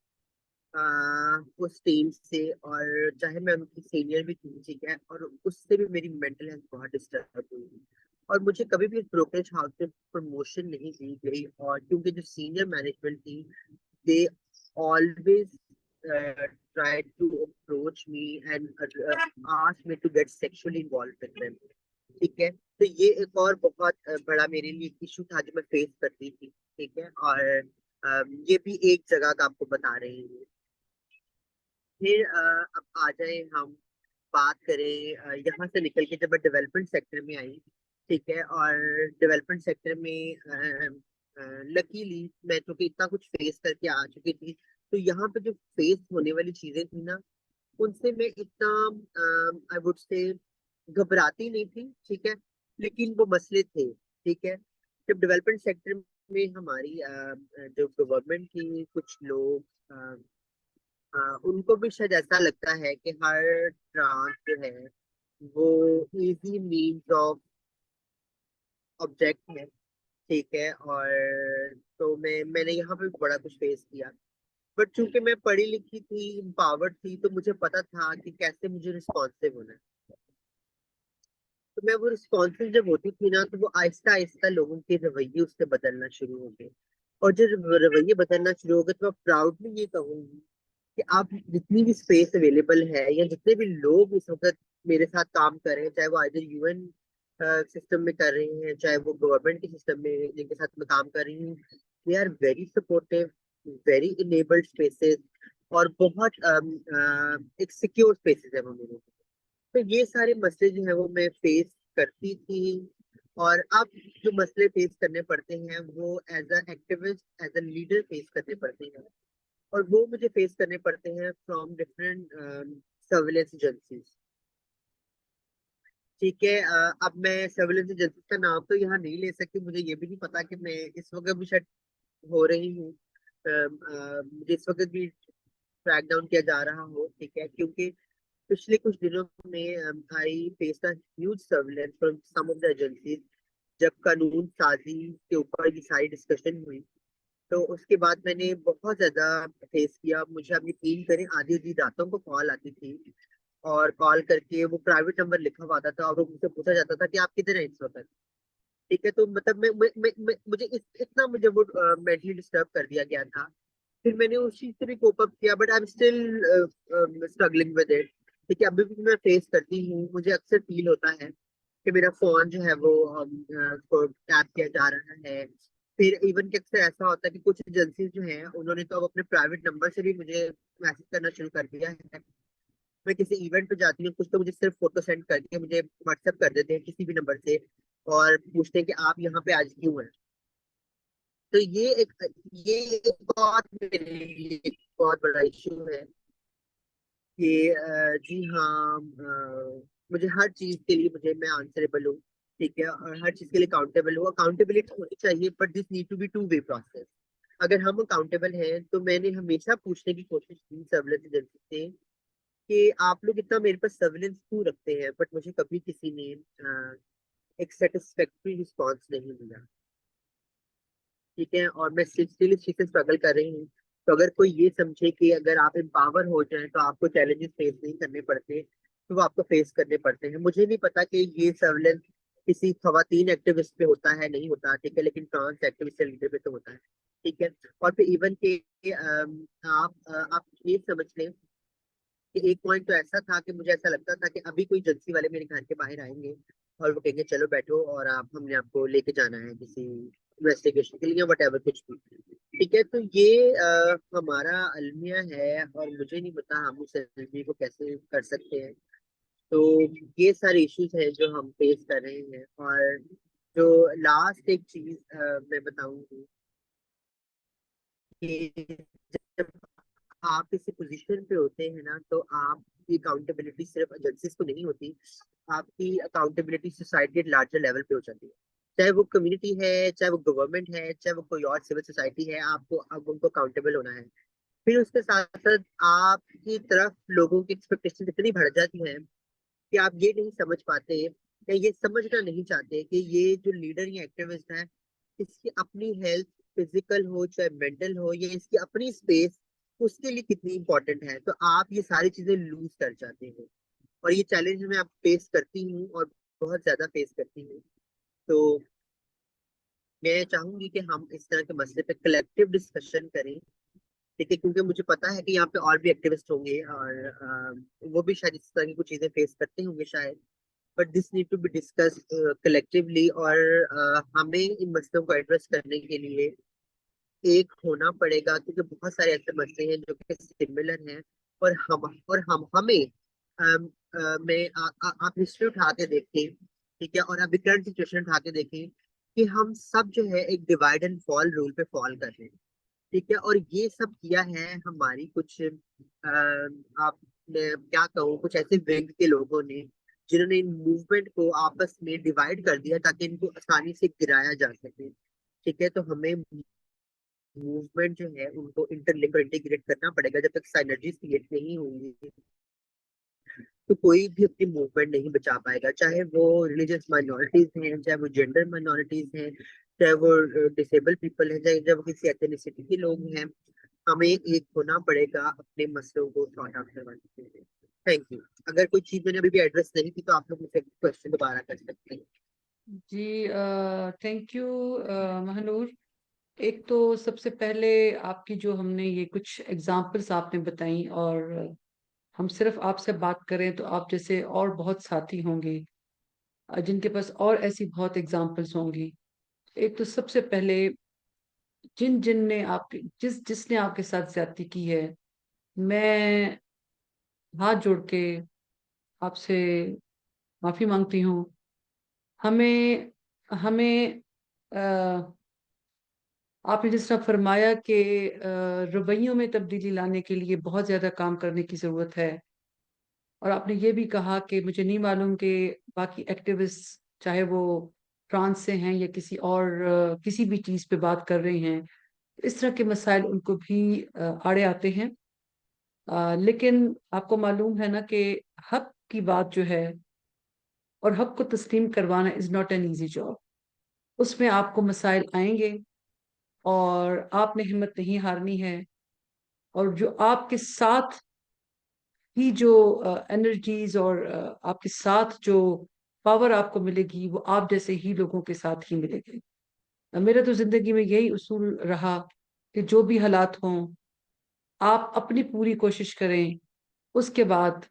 उस टीम से। और चाहे मैं उनकी सीनियर भी थी। ठीक है। और उससे भी मेरी मेंटल हेल्थ बहुत डिस्टर्ब हुई। और मुझे कभी भी इस ब्रोकरेज हाउस में प्रमोशन नहीं दी गई, और क्योंकि जो सीनियर मैनेजमेंट थी, they always try to approach me and ask me to get sexually involve with them. ठीक है। तो ये एक और बहुत बड़ा मेरे लिए इशू था जो मैं फेस करती थी। ठीक है। और ये भी एक जगह का आपको बता रही हूँ। फिर अब आ जाए हम बात करें यहाँ से निकल के जब मैं डेवलपमेंट सेक्टर में आई। ठीक है। और डेवलपमेंट सेक्टर में लकीली मैं चूंकि इतना कुछ फेस करके आ चुकी थी, तो यहाँ पे जो फेस होने वाली चीजें थी ना, उनसे मैं इतना आई वुड से घबराती नहीं थी। ठीक है। लेकिन वो मसले थे। ठीक है। जब डेवलपमेंट सेक्टर में हमारी जो गवर्नमेंट की कुछ लोग, उनको भी शायद ऐसा लगता है कि हर ट्रांस जो है वो इजी मीन्स ऑफ ऑब्जेक्ट है। ठीक है। और तो मैंने यहाँ पे बड़ा कुछ फेस किया। बट चूंकि मैं पढ़ी लिखी थी, एम्पावर्ड थी, तो मुझे पता था कि कैसे मुझे रिस्पॉन्सिव होना है। तो मैं वो रिस्पॉन्सिव जब होती थी ना, तो वो आहिस्ता आहिस्ता लोगों के रवैये उससे बदलना शुरू हो गए। और जब रवैये बदलना शुरू हो गए, तो मैं प्राउडली ये कहूंगी कि आप जितनी भी स्पेस अवेलेबल है, या जितने भी लोग इस वक्त मेरे साथ काम कर रहे हैं, चाहे वो आइदर यूएन सिस्टम में कर रहे हैं, चाहे वो गवर्नमेंट के सिस्टम में जिनके साथ मैं काम कर रही हूँ, they are very supportive, very enabled spaces, और बहुत एक सिक्योर स्पेसेस है वो मेरे लिए। तो ये सारे मसले जो है वो मैं फेस करती थी। और अब जो मसले फेस करने पड़ते हैं, वो as a activist, as a leader face करने पड़ते हैं। और वो मुझे फेस करने पड़ते हैं फ्रॉम डिफरेंट सर्विलेंस एजेंसीज। ठीक है। अब मैं सर्विलेंस एजेंसी का नाम तो यहाँ नहीं ले सकती। मुझे ये भी नहीं पता कि मैं इस वक्त भी शायद हो रही हूँ, मुझे इस वक्त भी ट्रैक डाउन किया जा रहा हो। ठीक है। क्योंकि पिछले कुछ दिनों में I face a huge surveillance from some of the agencies. जब कानून साजी के ऊपर ये सारी डिस्कशन हुई, तो उसके बाद मैंने बहुत ज्यादा फेस किया। मुझे आप यकीन करें, आधी आधी रातों को कॉल आती थी, और कॉल करके वो प्राइवेट नंबर लिखा हुआ आता था और वो मुझसे पूछा जाता था कि आप किधर हैं इस वक्त। ठीक है, तो मतलब मुझे इतना मुझे वो मेंटली डिस्टर्ब कर दिया गया था। फिर मैंने उस चीज से भी कोप अप किया, but I am still struggling with it. ठीक है, अभी भी मैं फेस करती हूँ। मुझे अक्सर फील होता है कि मेरा फोन जो है वो टैप किया जा रहा है। फिर इवन कि अक्सर ऐसा होता है कि कुछ एजेंसीज जो हैं उन्होंने तो अब अपने प्राइवेट नंबर से भी मुझे मैसेज करना शुरू कर दिया है। मैं किसी इवेंट पे जाती हूँ, कुछ तो मुझे सिर्फ फोटो सेंड करके मुझे व्हाट्सएप कर देते हैं किसी भी नंबर से, और पूछते हैं कि आप यहाँ पे आज क्यों हैं। तो ये एक और मेरे लिए एक बहुत बड़ा इशू है कि जी हाँ, मुझे हर चीज के लिए मैं आंसरेबल हूँ। ठीक है, और हर चीज के लिए अकाउंटेबल हूँ। अकाउंटेबिलिटी होनी चाहिए, but this need to be two way process. अगर हम अकाउंटेबल हैं तो मैंने हमेशा पूछने की कोशिश की सर्विलेंस एजेंसी से कि आप लोग इतना मेरे पर सर्विलेंस क्यों रखते हैं, बट मुझे कभी किसी ने एक सेटिस्फैक्ट्री रिस्पॉन्स नहीं दिया। ठीक है, और मैं स्टिल इस चीज से स्ट्रगल कर रही हूँ। तो अगर कोई ये समझे कि अगर आप एम्पावर हो जाए तो आपको चैलेंजेस फेस नहीं करने पड़ते, तो वो आपको फेस करने पड़ते हैं। मुझे नहीं पता कि ये सर्विलेंस किसी खवातीन एक्टिविस्ट पे होता है नहीं होता, ठीक है, लेकिन ट्रांस एक्टिविस्ट लीडर पे तो होता है। ठीक है, और फिर इवन के आप ये समझ लें कि एक पॉइंट तो ऐसा था कि मुझे ऐसा लगता था कि अभी कोई एजेंसी वाले मेरे घर के बाहर आएंगे और वो कहेंगे चलो बैठो और आप हमने आपको लेके जाना है किसी इन्वेस्टिगेशन के लिए, वट एवर कुछ भी। ठीक है, तो ये हमारा अलमिया है और मुझे नहीं पता हम उस अलमिया को कैसे कर सकते हैं। तो ये सारे इश्यूज हैं जो हम फेस कर रहे हैं। और जो लास्ट एक चीज मैं बताऊंगी कि जब आप किसी पोजीशन पे होते हैं ना, तो आपकी अकाउंटेबिलिटी सिर्फ एजेंसीज को नहीं होती, आपकी accountability society at larger level पे हो जाती है। चाहे वो कम्युनिटी है, चाहे वो गवर्नमेंट है, चाहे वो कोई और सिविल सोसाइटी है, आपको अब उनको अकाउंटेबल होना है। फिर उसके साथ साथ आपकी तरफ लोगों की एक्सपेक्टेशन इतनी बढ़ जाती है कि आप ये नहीं समझ पाते या ये समझना नहीं चाहते कि ये जो लीडर या एक्टिविस्ट है, इसकी अपनी हेल्थ, फिजिकल हो चाहे मेंटल हो, या इसकी अपनी स्पेस उसके लिए कितनी इंपॉर्टेंट है। तो आप ये सारी चीजें लूज कर जाते हैं, और ये चैलेंज मैं आप फेस करती हूँ और बहुत ज्यादा फेस करती हूँ। तो मैं चाहूंगी कि हम इस तरह के मसले पे कलेक्टिव डिस्कशन करें। ठीक है, क्योंकि मुझे पता है कि यहाँ पे और भी एक्टिविस्ट होंगे और वो भी शायद इस तरह की कुछ चीजें फेस करते होंगे शायद। But this need to be discuss collectively, और हमें इन मसलों को एड्रेस करने के लिए एक होना पड़ेगा, क्योंकि बहुत सारे ऐसे मसले हैं जो कि सिमिलर हैं। और हम हमें मैं आप हिस्ट्री उठा के देखें, ठीक है, और अभी करंट सिचुएशन उठा के देखें कि हम सब जो है एक डिवाइड एंड फॉल रूल पे फॉल कर रहे हैं। ठीक है, और ये सब किया है हमारी कुछ आप क्या कहूँ, कुछ ऐसे विंग के लोगों ने जिन्होंने इन मूवमेंट को आपस में डिवाइड कर दिया ताकि इनको आसानी से गिराया जा सके। ठीक है, तो हमें मूवमेंट जो है उनको इंटरलिंक और इंटीग्रेट करना पड़ेगा। जब तक साइनर्जीज क्रिएट नहीं होंगी तो कोई भी अपनी मूवमेंट नहीं बचा पाएगा, चाहे वो रिलीजियस माइनॉरिटीज हैं, चाहे वो जेंडर माइनॉरिटीज हैं, चाहे वो डिसेबल पीपल हैं, चाहे जब किसी एथनिसिटी के लोग हैं। हमें एक होना पड़ेगा अपने मसलों को सॉर्ट आउट करवाने के लिए। Thank you. अगर कोई चीज मैंने अभी भी एड्रेस नहीं की तो आप लोग मुझसे क्वेश्चन दोबारा कर सकते हैं। जी थैंक यू महानूर। एक तो सबसे पहले आपकी जो हमने ये कुछ एग्जांपल्स आपने बताई, और हम सिर्फ आपसे बात करें तो आप जैसे और बहुत साथी होंगे जिनके पास और ऐसी बहुत एग्जांपल्स होंगी। एक तो सबसे पहले जिन जिन ने आपके जिसने आपके साथ ज्यादती की है, मैं हाथ जोड़ के आपसे माफी मांगती हूँ। हमें हमें आपने जिस तरह फरमाया कि रवैयों में तब्दीली लाने के लिए बहुत ज्यादा काम करने की जरूरत है, और आपने ये भी कहा कि मुझे नहीं मालूम कि बाकी एक्टिविस्ट चाहे वो फ्रांस से हैं या किसी और किसी भी चीज पे बात कर रहे हैं, इस तरह के मसाइल उनको भी आड़े आते हैं। लेकिन आपको मालूम है ना कि हक की बात जो है और हक को तस्लीम करवाना is not an easy job. उसमें आपको मसाइल आएंगे और आपने हिम्मत नहीं हारनी है। और जो आपके साथ ही जो एनर्जीज और आपके साथ जो पावर आपको मिलेगी वो आप जैसे ही लोगों के साथ ही मिलेगी। मेरा तो जिंदगी में यही उसूल रहा कि जो भी हालात हों आप अपनी पूरी कोशिश करें, उसके बाद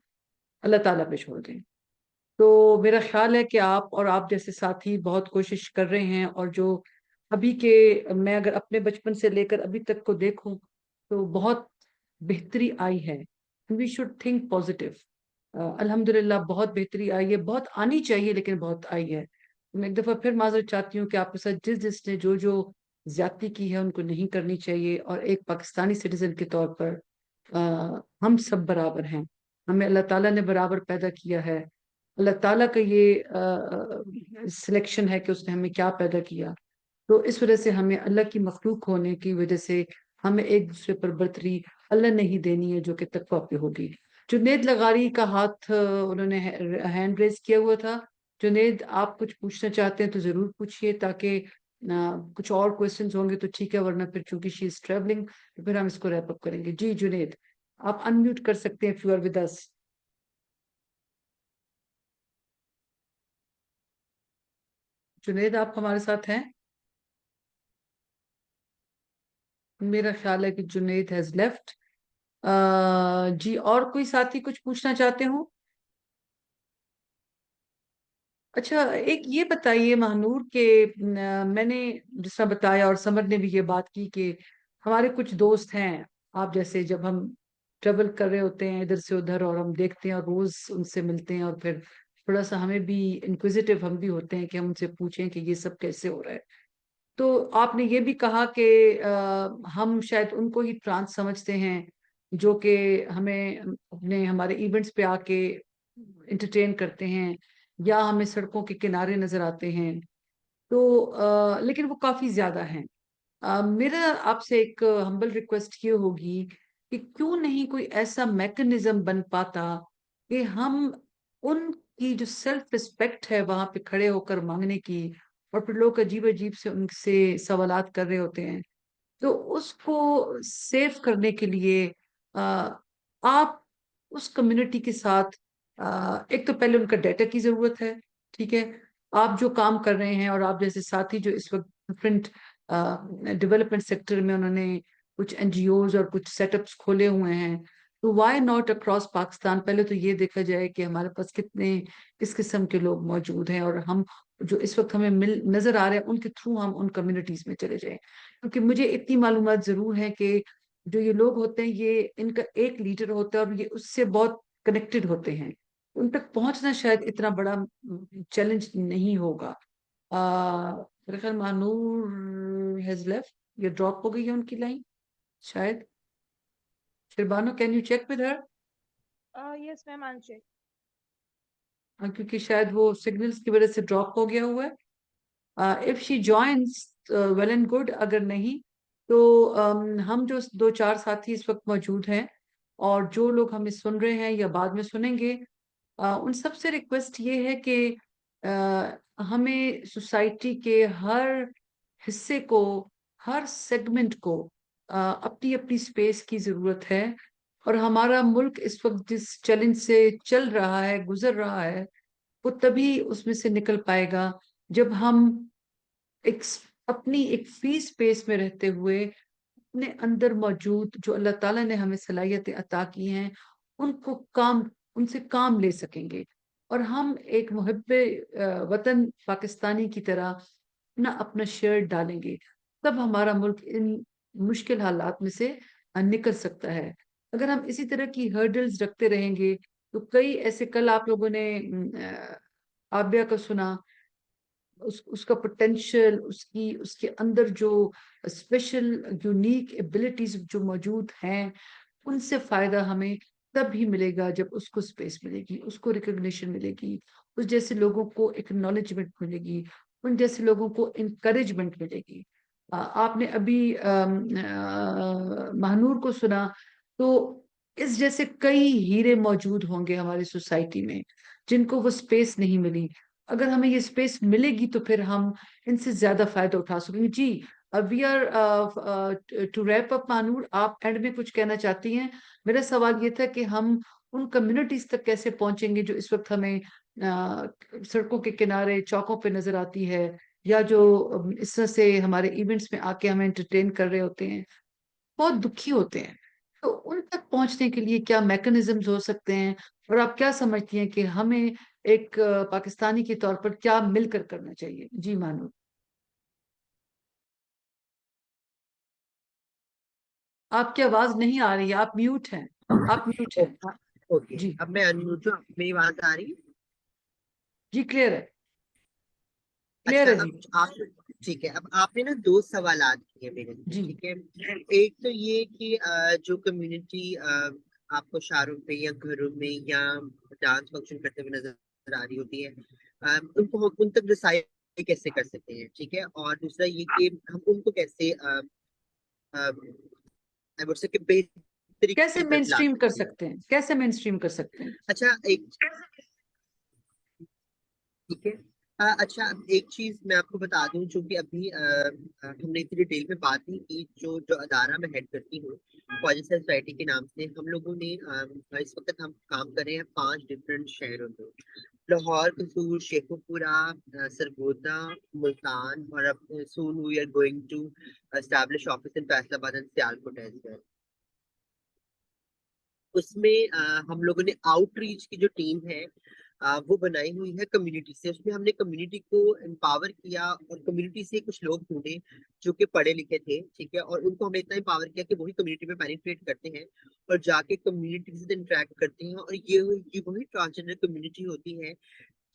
अल्लाह ताला पे छोड़ दें। तो मेरा ख्याल है कि आप और आप जैसे साथी बहुत कोशिश कर रहे हैं, और जो अभी के, मैं अगर अपने बचपन से लेकर अभी तक को देखूं तो बहुत बेहतरी आई है। We should think positive. अल्हम्दुलिल्लाह बहुत बेहतरी आई है, बहुत आनी चाहिए लेकिन बहुत आई है। मैं एक दफ़ा फिर माजरत चाहती हूँ कि आपके साथ जिस जिसने जो जो ज्यादती की है उनको नहीं करनी चाहिए, और एक पाकिस्तानी सिटीजन के तौर पर हम सब बराबर हैं। हमें अल्लाह ताला ने बराबर पैदा किया है। अल्लाह ताला का ये सिलेक्शन है कि उसने हमें क्या पैदा किया। तो इस वजह से हमें अल्लाह की मखलूक होने की वजह से हमें एक दूसरे पर बर्तरी अल्लाह ने ही देनी है, जो कि तकवा पे होगी। जुनेद लगारी का हाथ उन्होंने हैंड रेज किया हुआ था। जुनेद, आप कुछ पूछना चाहते हैं तो जरूर पूछिए, ताकि कुछ और क्वेश्चंस होंगे तो ठीक है, वरना फिर चूंकि शी इज ट्रेवलिंग तो फिर हम इसको रैप अप करेंगे। जी जुनेद, आप अनम्यूट कर सकते हैं if you are with us. Junaid, आप हमारे साथ हैं? मेरा ख्याल है कि जुनेद हैज लेफ्ट। जी, और कोई साथी कुछ पूछना चाहते हो? अच्छा, एक ये बताइए महानूर के, मैंने जिस तरह बताया और समर ने भी ये बात की कि हमारे कुछ दोस्त हैं आप जैसे, जब हम ट्रेवल कर रहे होते हैं इधर से उधर और हम देखते हैं और रोज उनसे मिलते हैं, और फिर थोड़ा सा हमें भी इंक्विजिटिव हम भी होते हैं कि हम उनसे पूछें कि ये सब कैसे हो रहा है। तो आपने ये भी कहा कि हम शायद उनको ही ट्रांस समझते हैं जो कि हमें अपने हमारे इवेंट्स पे आके इंटरटेन करते हैं, या हमें सड़कों के किनारे नजर आते हैं। तो लेकिन वो काफी ज्यादा हैं। मेरा आपसे एक हम्बल रिक्वेस्ट ये होगी कि क्यों नहीं कोई ऐसा मैकेनिज्म बन पाता कि हम उनकी जो सेल्फ रिस्पेक्ट है वहां पे खड़े होकर मांगने की, और फिर लोग अजीब अजीब से उनसे सवालात कर रहे होते हैं, तो उसको सेव करने के लिए अ, आप उस कम्युनिटी के साथ, एक तो पहले उनका डाटा की जरूरत है। ठीक है, आप जो काम कर रहे हैं और आप जैसे साथी जो इस वक्त डिफरेंट डेवलपमेंट सेक्टर में उन्होंने कुछ एनजीओज और कुछ सेटअप्स खोले हुए हैं, तो व्हाई नॉट अक्रॉस पाकिस्तान। पहले तो ये देखा जाए कि हमारे पास कितने किस किस्म के लोग मौजूद हैं, और हम जो इस वक्त हमें मिल नजर आ रहे हैं उनके थ्रू हम उन कम्युनिटीज में चले जाएं। क्योंकि मुझे इतनी मालूमात जरूर है कि जो ये लोग होते हैं ये इनका एक लीडर होता है और ये उससे बहुत कनेक्टेड होते हैं। उन तक पहुंचना शायद इतना बड़ा चैलेंज नहीं होगा। मेरे ख्याल मानूर हैज लेफ्ट, ये ड्रॉप हो गई है उनकी लाइन शायद। Shirbano, can you check with her? Yes, ma'am, I'll check. क्योंकि शायद वो सिग्नल्स की वजह से ड्रॉप हो गया हुआ है। If she joins well and good, अगर नहीं तो हम जो दो चार साथी इस वक्त मौजूद हैं और जो लोग हमें सुन रहे हैं या बाद में सुनेंगे, उन सबसे रिक्वेस्ट ये है कि हमें सोसाइटी के हर हिस्से को, हर सेगमेंट को अपनी अपनी स्पेस की जरूरत है। और हमारा मुल्क इस वक्त जिस चैलेंज से चल रहा है, गुजर रहा है, वो तभी उसमें से निकल पाएगा जब हम एक अपनी एक फ्री स्पेस में रहते हुए अपने अंदर मौजूद जो अल्लाह ताला ने हमें सलाहियतें अता की हैं उनको काम उनसे काम ले सकेंगे, और हम एक मुहब्बे वतन पाकिस्तानी की तरह अपना अपना शेयर डालेंगे। तब हमारा मुल्क इन मुश्किल हालात में से निकल सकता है। अगर हम इसी तरह की हर्डल्स रखते रहेंगे तो कई ऐसे, कल आप लोगों ने आबिया का सुना, उसका पोटेंशियल, उसकी उसके अंदर जो स्पेशल यूनिक एबिलिटीज जो मौजूद हैं, उनसे फायदा हमें तब ही मिलेगा जब उसको स्पेस मिलेगी, उसको रिकग्निशन मिलेगी, उस जैसे लोगों को एक्नॉलेजमेंट मिलेगी, उन जैसे लोगों को इंकरेजमेंट मिलेगी। आपने अभी महानूर को सुना, तो इस जैसे कई हीरे मौजूद होंगे हमारी सोसाइटी में जिनको वो स्पेस नहीं मिली। अगर हमें ये स्पेस मिलेगी तो फिर हम इनसे ज्यादा फायदा उठा सकेंगे। जी, we are to wrap up. Mahnoor, आप एंड में कुछ कहना चाहती हैं? मेरा सवाल ये था कि हम उन कम्युनिटीज तक कैसे पहुंचेंगे जो इस वक्त हमें सड़कों के किनारे चौकों पे नजर आती है, या जो इस तरह से हमारे इवेंट्स में आके हमें एंटरटेन कर रहे होते हैं, बहुत दुखी होते हैं। तो उन तक पहुंचने के लिए क्या मैकेनिज्म्स हो सकते हैं, और आप क्या समझती हैं कि हमें एक पाकिस्तानी के तौर पर क्या मिलकर करना चाहिए? जी मानो, आपकी आवाज नहीं आ रही है, आप म्यूट हैं। आप म्यूट हैं। ओके, जी, अब मैं अनम्यूट हूँ, मेरी बात आ रही है? जी क्लियर है, क्लियर अच्छा, है जी। अब आप, ठीक है, अब आपने ना दो सवालात किए मेरे से, जी, ठीक है। एक तो ये कि जो कम्युनिटी आपको शायरों पे या घरों में या डांस फंक्शन करते हुए नजर आ रही होती है, उनको हम उन तक रसाई कैसे कर सकते हैं, ठीक है। और दूसरा ये कि हम उनको कैसे आई वुड से कि बेहतर कैसे तरीके से मेन ला स्ट्रीम कर सकते हैं। सकते हैं, कैसे मेन स्ट्रीम कर सकते हैं? अच्छा, एक, ठीक है। अच्छा, अब एक चीज मैं आपको बता दूं, जो कि अभी हमने इतनी डिटेल में बात नहीं की, जो जो अदारा मैं हेड करती हूँ, कॉलेज सोसाइटी के नाम से, हम लोगों ने इस वक्त हम काम कर रहे हैं 5 डिफरेंट शहरों में: लाहौर, कसूर, शेखुपुरा, सरगोदा, मुल्तान, और अब soon we are going to establish office in Faisalabad and Sialkot as well. उसमें हम लोगों ने आउटरीच की जो टीम है वो बनाई हुई है कम्युनिटी से। उसमें हमने कम्युनिटी को एम्पावर किया और कम्युनिटी से कुछ लोग ढूंढे जो कि पढ़े लिखे थे, ठीक है, और उनको हमने इतना एम्पावर किया कि वही कम्युनिटी में पेनिट्रेट करते हैं और जाके कम्युनिटी से इंटरेक्ट करते हैं। और ये वही ट्रांसजेंडर कम्युनिटी होती है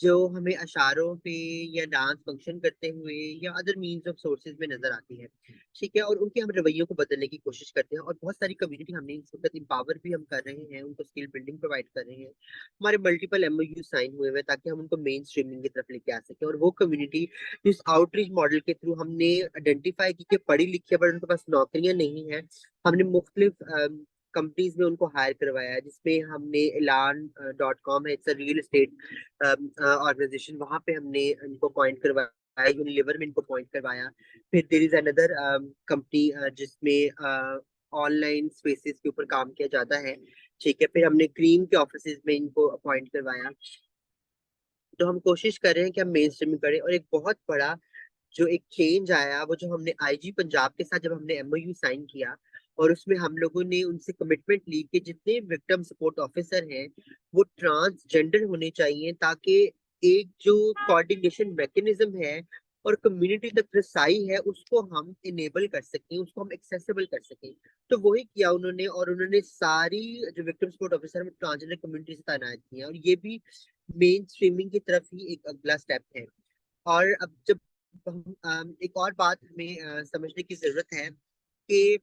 जो हमें अशारों पे या डांस फंक्शन करते हुए या अदर मीन्स ऑफ सोर्सेज में नजर आती है, ठीक है। और उनके हम रवैयों को बदलने की कोशिश करते हैं, और बहुत सारी कम्युनिटी हमने इस वक्त एम्पावर भी हम कर रहे हैं, उनको स्किल बिल्डिंग प्रोवाइड कर रहे हैं। हमारे मल्टीपल एमओयू साइन हुए हुए हैं ताकि हम उनको मेन स्ट्रीमिंग की तरफ लेके आ सके। और वो कम्युनिटी इस आउटरीच मॉडल के थ्रू हमने आइडेंटिफाई की कि पढ़ी लिखी है बट उनके पास नौकरियां नहीं है, हमने मुख्तलिफ कंपनीज में उनको हायर करवाया है, जिसमें हमने elan.com है, it's a real estate organisation, वहां पे हमने इनको अपॉइंट करवाया, यूनिलीवर में इनको अपॉइंट करवाया। फिर देयर इज अनदर कंपनी जिसमें ऑनलाइन स्पेसेस के ऊपर काम किया जाता है, ठीक है। फिर हमने क्रीम के ऑफिस में इनको अपॉइंट करवाया। तो हम कोशिश कर रहे हैं कि हम मेन स्ट्रीमिंग करें। और एक बहुत बड़ा जो एक चेंज आया, वो जो हमने आईजी पंजाब के साथ जब हमने एमओयू साइन किया, और उसमें हम लोगों ने उनसे कमिटमेंट ली कि जितने विक्टिम सपोर्ट ऑफिसर हैं वो ट्रांसजेंडर होने चाहिए, ताकि एक जो कोऑर्डिनेशन मैकेनिज्म है और कम्युनिटी तक रसाई है उसको हम इनेबल कर सकें, उसको हम एक्सेसिबल कर सकें। तो वही किया उन्होंने, और उन्होंने सारी जो विक्टिम सपोर्ट ऑफिसर है ट्रांसजेंडर कम्युनिटी से तैनात किए, और ये भी मेन स्ट्रीमिंग की तरफ ही एक अगला स्टेप है। और अब जब एक और बात हमें समझने की जरूरत है कि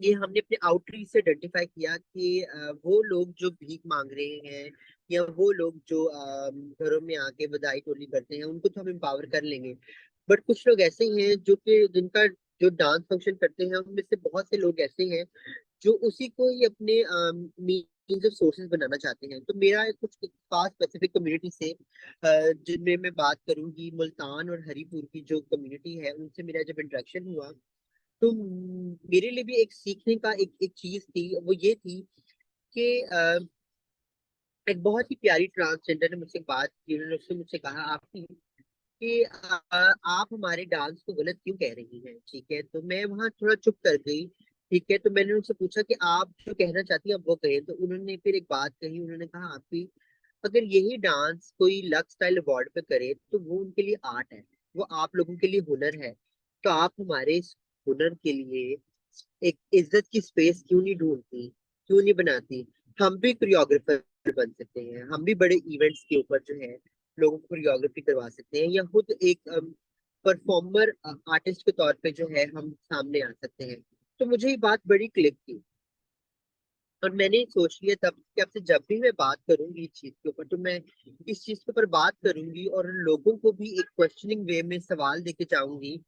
ये हमने अपने आउटरीच से आइडेंटिफाई किया कि वो लोग जो भीख मांग रहे हैं या वो लोग जो घरों में आके बधाई टोली करते हैं, उनको तो हम एम्पावर कर लेंगे। बट कुछ लोग ऐसे हैं जो कि जिनका जो डांस फंक्शन करते हैं, उनमें से बहुत से लोग ऐसे हैं जो उसी को ही अपने मीन्स ऑफ सोर्सेज बनाना चाहते हैं। तो मेरा कुछ खास स्पेसिफिक कम्युनिटी से जिनमें मैं बात करूंगी, मुल्तान और हरीपुर की जो कम्युनिटी है, उनसे मेरा जब इंटरेक्शन हुआ, तो मेरे लिए भी एक सीखने का एक चीज थी, वो ये थी कि एक बहुत ही प्यारी ट्रांसजेंडर ने मुझसे बात की। उन्होंने उससे मुझसे कहा आपकी कि आप हमारे डांस को गलत क्यों कह रही हैं, ठीक है। तो मैं वहाँ थोड़ा चुप कर गई, ठीक है। तो मैंने उनसे पूछा कि आप जो कहना चाहती हैं आप वो कहें। तो उन्होंने फिर एक बात कही, उन्होंने कहा आपकी, अगर यही डांस कोई लक्स स्टाइल अवार्ड पे करे तो वो उनके लिए आर्ट है, वो आप लोगों के लिए हुनर है। तो आप हमारे इस हुनर के लिए एक इज्जत की स्पेस क्यों नहीं ढूंढती, क्यों नहीं बनाती? हम भी कोरियोग्राफर बन सकते हैं, हम भी बड़े इवेंट्स के ऊपर जो है लोगों को कोरियोग्राफी करवा सकते हैं, या खुद एक परफॉर्मर आर्टिस्ट के तौर पे जो है हम सामने आ सकते हैं। तो मुझे ये बात बड़ी क्लिक की, और मैंने सोच लिया तब कि आपसे जब भी मैं बात करूंगी इस चीज के ऊपर, तो मैं इस चीज के ऊपर बात करूंगी और लोगों को भी एक क्वेश्चनिंग वे में सवाल देके जाऊंगी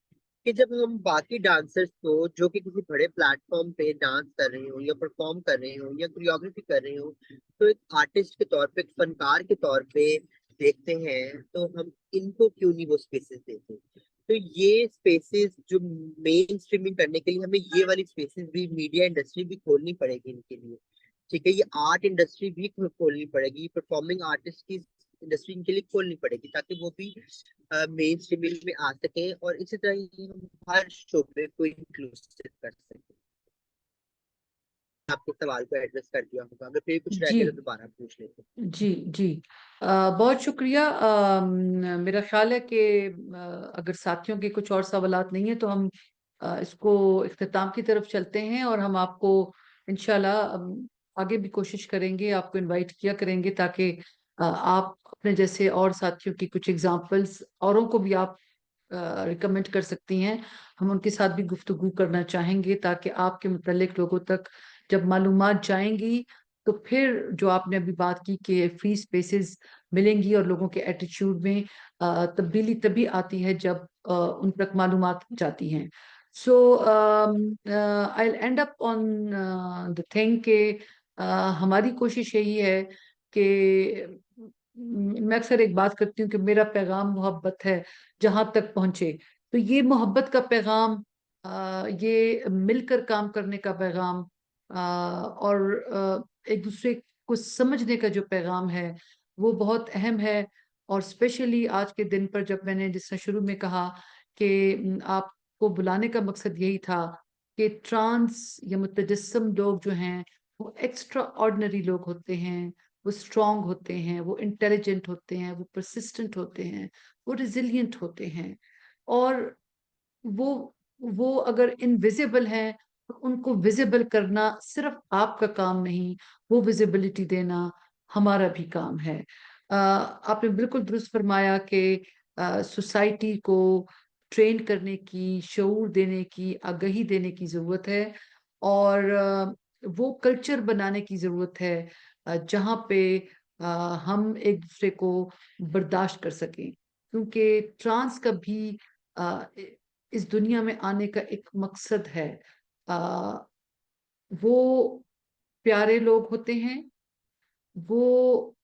कि जब हम बाकी डांसर्स को जो कि किसी बड़े प्लेटफॉर्म पे डांस कर रहे हो या परफॉर्म कर रहे हो या कोरियोग्राफी कर रहे हो, तो एक आर्टिस्ट के तौर पे, एक फनकार के तौर पे देखते हैं, तो हम इनको क्यों नहीं वो स्पेसेस देते? तो ये स्पेसेस जो मेन स्ट्रीमिंग करने के लिए हमें ये वाली स्पेसेस भी मीडिया इंडस्ट्री भी खोलनी पड़ेगी इनके लिए। ठीक है, ये आर्ट इंडस्ट्री भी खोलनी पड़ेगी, परफॉर्मिंग आर्टिस्ट की इंडस्ट्री इनके लिए खोलनी पड़ेगी, ताकि वो भी मेन स्ट्रीमिंग में आ सके, और इसी तरह ही हम हर शोबे को इंक्लूसिव कर सके। आपके सवाल को एड्रेस कर दिया होगा, अगर फिर कुछ रह जी गया तो दोबारा पूछ लेते। जी जी। बहुत शुक्रिया। मेरा ख्याल है कि अगर साथियों के कुछ और सवालात नहीं है तो हम इसको इख्तिताम की तरफ चलते हैं, और हम आपको इंशाल्लाह आगे भी कोशिश करेंगे, आपको इनवाइट किया करेंगे, ताकि आप अपने जैसे और साथियों की कुछ एग्जांपल्स औरों को भी आप रिकमेंड कर सकती हैं। हम उनके साथ भी गुफ्तगू करना चाहेंगे, ताकि आपके मुतल्लिक लोगों तक जब मालूमात जाएंगी तो फिर जो आपने अभी बात की कि फ्री स्पेसेस मिलेंगी और लोगों के एटीट्यूड में तब्दीली तभी आती है जब उन तक मालूमात जाती हैं। So I end up on the thing के हमारी कोशिश यही है कि मैं अक्सर एक बात करती हूँ कि मेरा पैगाम मोहब्बत है जहां तक पहुंचे। तो ये मोहब्बत का पैगाम, ये मिलकर काम करने का पैगाम, और एक दूसरे को समझने का जो पैगाम है वो बहुत अहम है। और स्पेशली आज के दिन पर, जब मैंने जिस तरह शुरू में कहा कि आपको बुलाने का मकसद यही था कि ट्रांस या मुतजस्सम लोग जो हैं वो एक्स्ट्रा ऑर्डिनरी लोग होते हैं, वो स्ट्रांग होते हैं, वो इंटेलिजेंट होते हैं, वो परसिस्टेंट होते हैं, वो रिजिलियंट होते हैं। और वो वो अगर इनविजिबल हैं तो उनको विजिबल करना सिर्फ आपका काम नहीं, वो विजिबिलिटी देना हमारा भी काम है। आपने बिल्कुल दुरुस्त फरमाया कि सोसाइटी को ट्रेन करने की, शऊर देने की, आगाही देने की जरूरत है, और वो कल्चर बनाने की जरूरत है जहाँ पे हम एक दूसरे को बर्दाश्त कर सकें। क्योंकि ट्रांस का भी अ, इस दुनिया में आने का एक मकसद है। आ, वो प्यारे लोग होते हैं, वो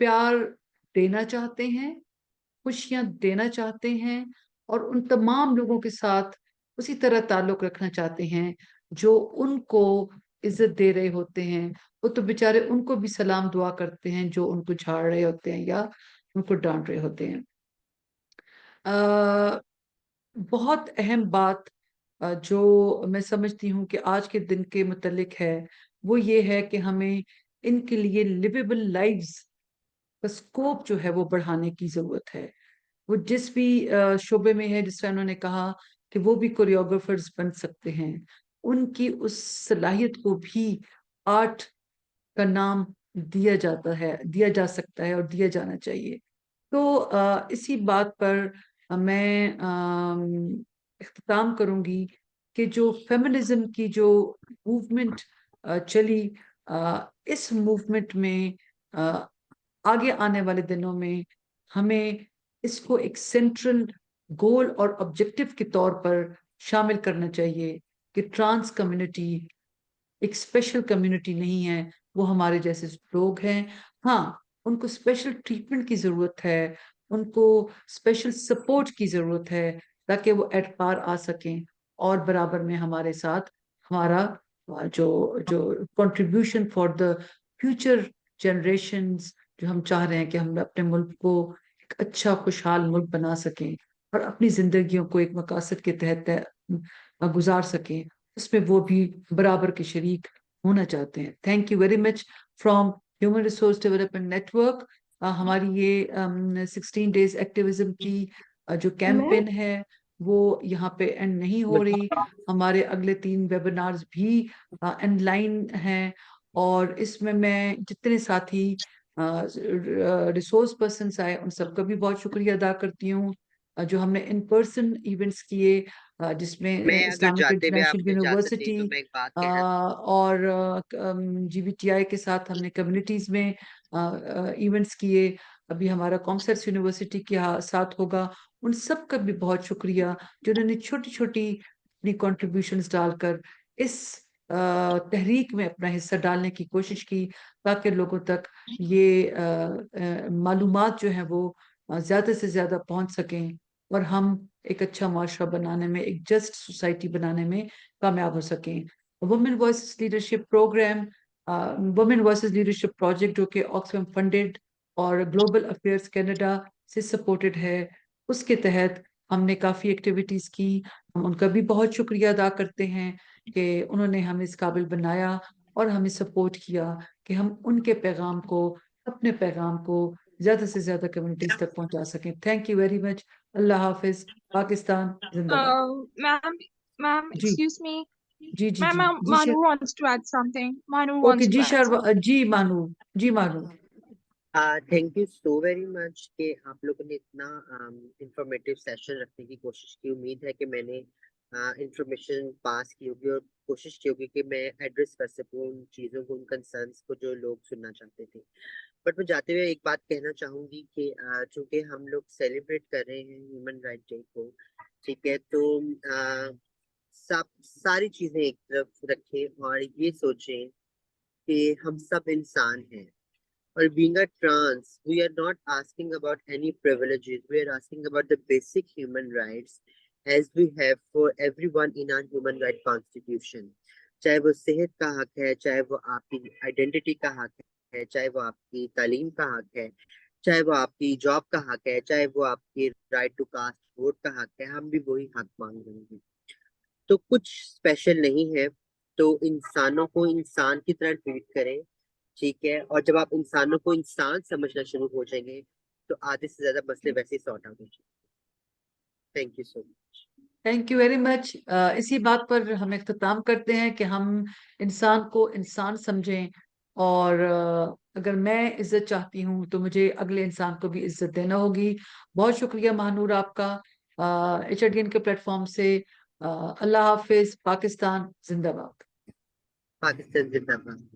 प्यार देना चाहते हैं, खुशियां देना चाहते हैं, और उन तमाम लोगों के साथ उसी तरह ताल्लुक रखना चाहते हैं जो उनको इज्जत दे रहे होते हैं। वो तो बेचारे उनको भी सलाम दुआ करते हैं जो उनको झाड़ रहे होते हैं या उनको डांट रहे होते हैं। बहुत अहम बात जो मैं समझती हूँ कि आज के दिन के मुतल्लिक है, वो ये है कि हमें इनके लिए लिवेबल लाइव्स का स्कोप जो है वो बढ़ाने की जरूरत है। वो जिस भी शोबे में है, जिस तरह उन्होंने कहा कि वो भी कोरियोग्राफर्स बन सकते हैं, उनकी उस सलाहियत को भी आर्ट का नाम दिया जा सकता है और दिया जाना चाहिए। तो इसी बात पर मैं इख्तिताम करूंगी कि जो फेमिनिज्म की जो मूवमेंट चली, इस मूवमेंट में अ, आगे आने वाले दिनों में हमें इसको एक सेंट्रल गोल और ऑब्जेक्टिव के तौर पर शामिल करना चाहिए कि ट्रांस कम्युनिटी एक स्पेशल कम्युनिटी नहीं है, वो हमारे जैसे लोग हैं। हाँ, उनको स्पेशल ट्रीटमेंट की जरूरत है, उनको स्पेशल सपोर्ट की जरूरत है, ताकि वो एट पार आ सकें और बराबर में हमारे साथ हमारा जो जो contribution for the future generations, जो हम चाह रहे हैं कि हम अपने मुल्क को एक अच्छा खुशहाल मुल्क बना सकें और अपनी जिंदगियों को एक मकासद के तहत गुजार सकें, उसमें वो भी बराबर के शरीक होना चाहते हैं। Thank you very much from human resource development network. हमारी ये 16 डेज एक्टिविज्म की जो मैम कैंपेन है वो यहाँ पे एंड नहीं हो रही। हमारे अगले 3 वेबिनार्स भी ऑनलाइन हैं, और इसमें मैं जितने साथी रिसोर्स पर्सन आए उन सबका भी बहुत शुक्रिया अदा करती हूँ। जो हमने इन पर्सन इवेंट्स किए, मैं जिसमें अगर इस्लामिक जाते हुए इंटरनेशनल आपकी इजाजत दी यूनिवर्सिटी तो मैं एक बात कहना। और जीबीटीआई के साथ हमने कम्युनिटीज में इवेंट्स किए। अभी हमारा कॉमसर्स यूनिवर्सिटी के साथ होगा, उन सब का भी बहुत शुक्रिया जिन्होंने छोटी छोटी अपनी कॉन्ट्रीब्यूशंस डालकर इस तहरीक में अपना हिस्सा डालने की कोशिश की, ताकि लोगों तक ये मालूमात जो है वो ज्यादा से ज्यादा पहुंच सकें और हम एक अच्छा माशरा बनाने में, एक जस्ट सोसाइटी बनाने में कामयाब हो सकें। Women voices leadership programme, women voices leadership project जो कि ऑक्सफैम फंडेड और ग्लोबल अफेयर्स कनाडा से सपोर्टेड है, उसके तहत हमने काफ़ी एक्टिविटीज़ की। हम उनका भी बहुत शुक्रिया अदा करते हैं कि उन्होंने हमें इस काबिल बनाया और हमें सपोर्ट किया कि हम उनके पैगाम को, अपने पैगाम को ज़्यादा से ज़्यादा कम्युनिटीज़ तक पहुंचा सकें। Thank you very much. अल्लाह हाफिज। पाकिस्तान जिंदाबाद। Ma'am, ma'am, जी excuse me. जी जी Ma'am, जी जी Manu शेर। wants to add something. Manu okay wants जी to add शर्व, something. जी मानू, जी Manu. Thank you so very much कि आप लोगों ने इतना इंफॉर्मेटिव सेशन रखने की कोशिश की। उम्मीद है कि मैंने इंफॉर्मेशन पास की होगी और कोशिश की होगी कि मैं एड्रेस कर सकूं उन चीज़ों को, उन कंसर्न्स को जो लोग सुनना चाहते थे। बट मैं जाते हुए एक बात कहना चाहूंगी कि चूंकि हम लोग सेलिब्रेट कर रहे हैं ह्यूमन राइट डे को, ठीक है, तो सब सारी चीजें एक तरफ रखें और ये सोचें कि हम सब इंसान हैं। or being a trans, we are not asking about any privileges. We are asking about the basic human rights as we have for everyone in our human right constitution. चाहे वो सेहत का हक है, चाहे वो आपकी आइडेंटिटी का हक है, चाहे वो आपकी तालीम का हक है, चाहे वो आपकी जॉब का हक है, चाहे वो आपकी राइट टू कास्ट वोट का हक है, हम भी वही हक मांग रहे हैं। तो कुछ स्पेशल नहीं है। तो इंसानों को इंसान की तरह ट्रीट करें, ठीक है। और जब आप इंसानों को इंसान समझना शुरू हो जाएंगे तो आधे से ज्यादा मसले वैसे ही सॉर्ट आउट हो जाएंगे। Thank you so much. Thank you very much. इसी बात पर हम इख्तिताम करते हैं कि हम इंसान को इंसान समझें और अगर मैं इज्जत चाहती हूँ तो मुझे अगले इंसान को भी इज्जत देना होगी। बहुत शुक्रिया महानूर आपका HRDN के प्लेटफॉर्म से। अल्लाह हाफिज। पाकिस्तान जिंदाबाद। पाकिस्तान जिंदाबाद।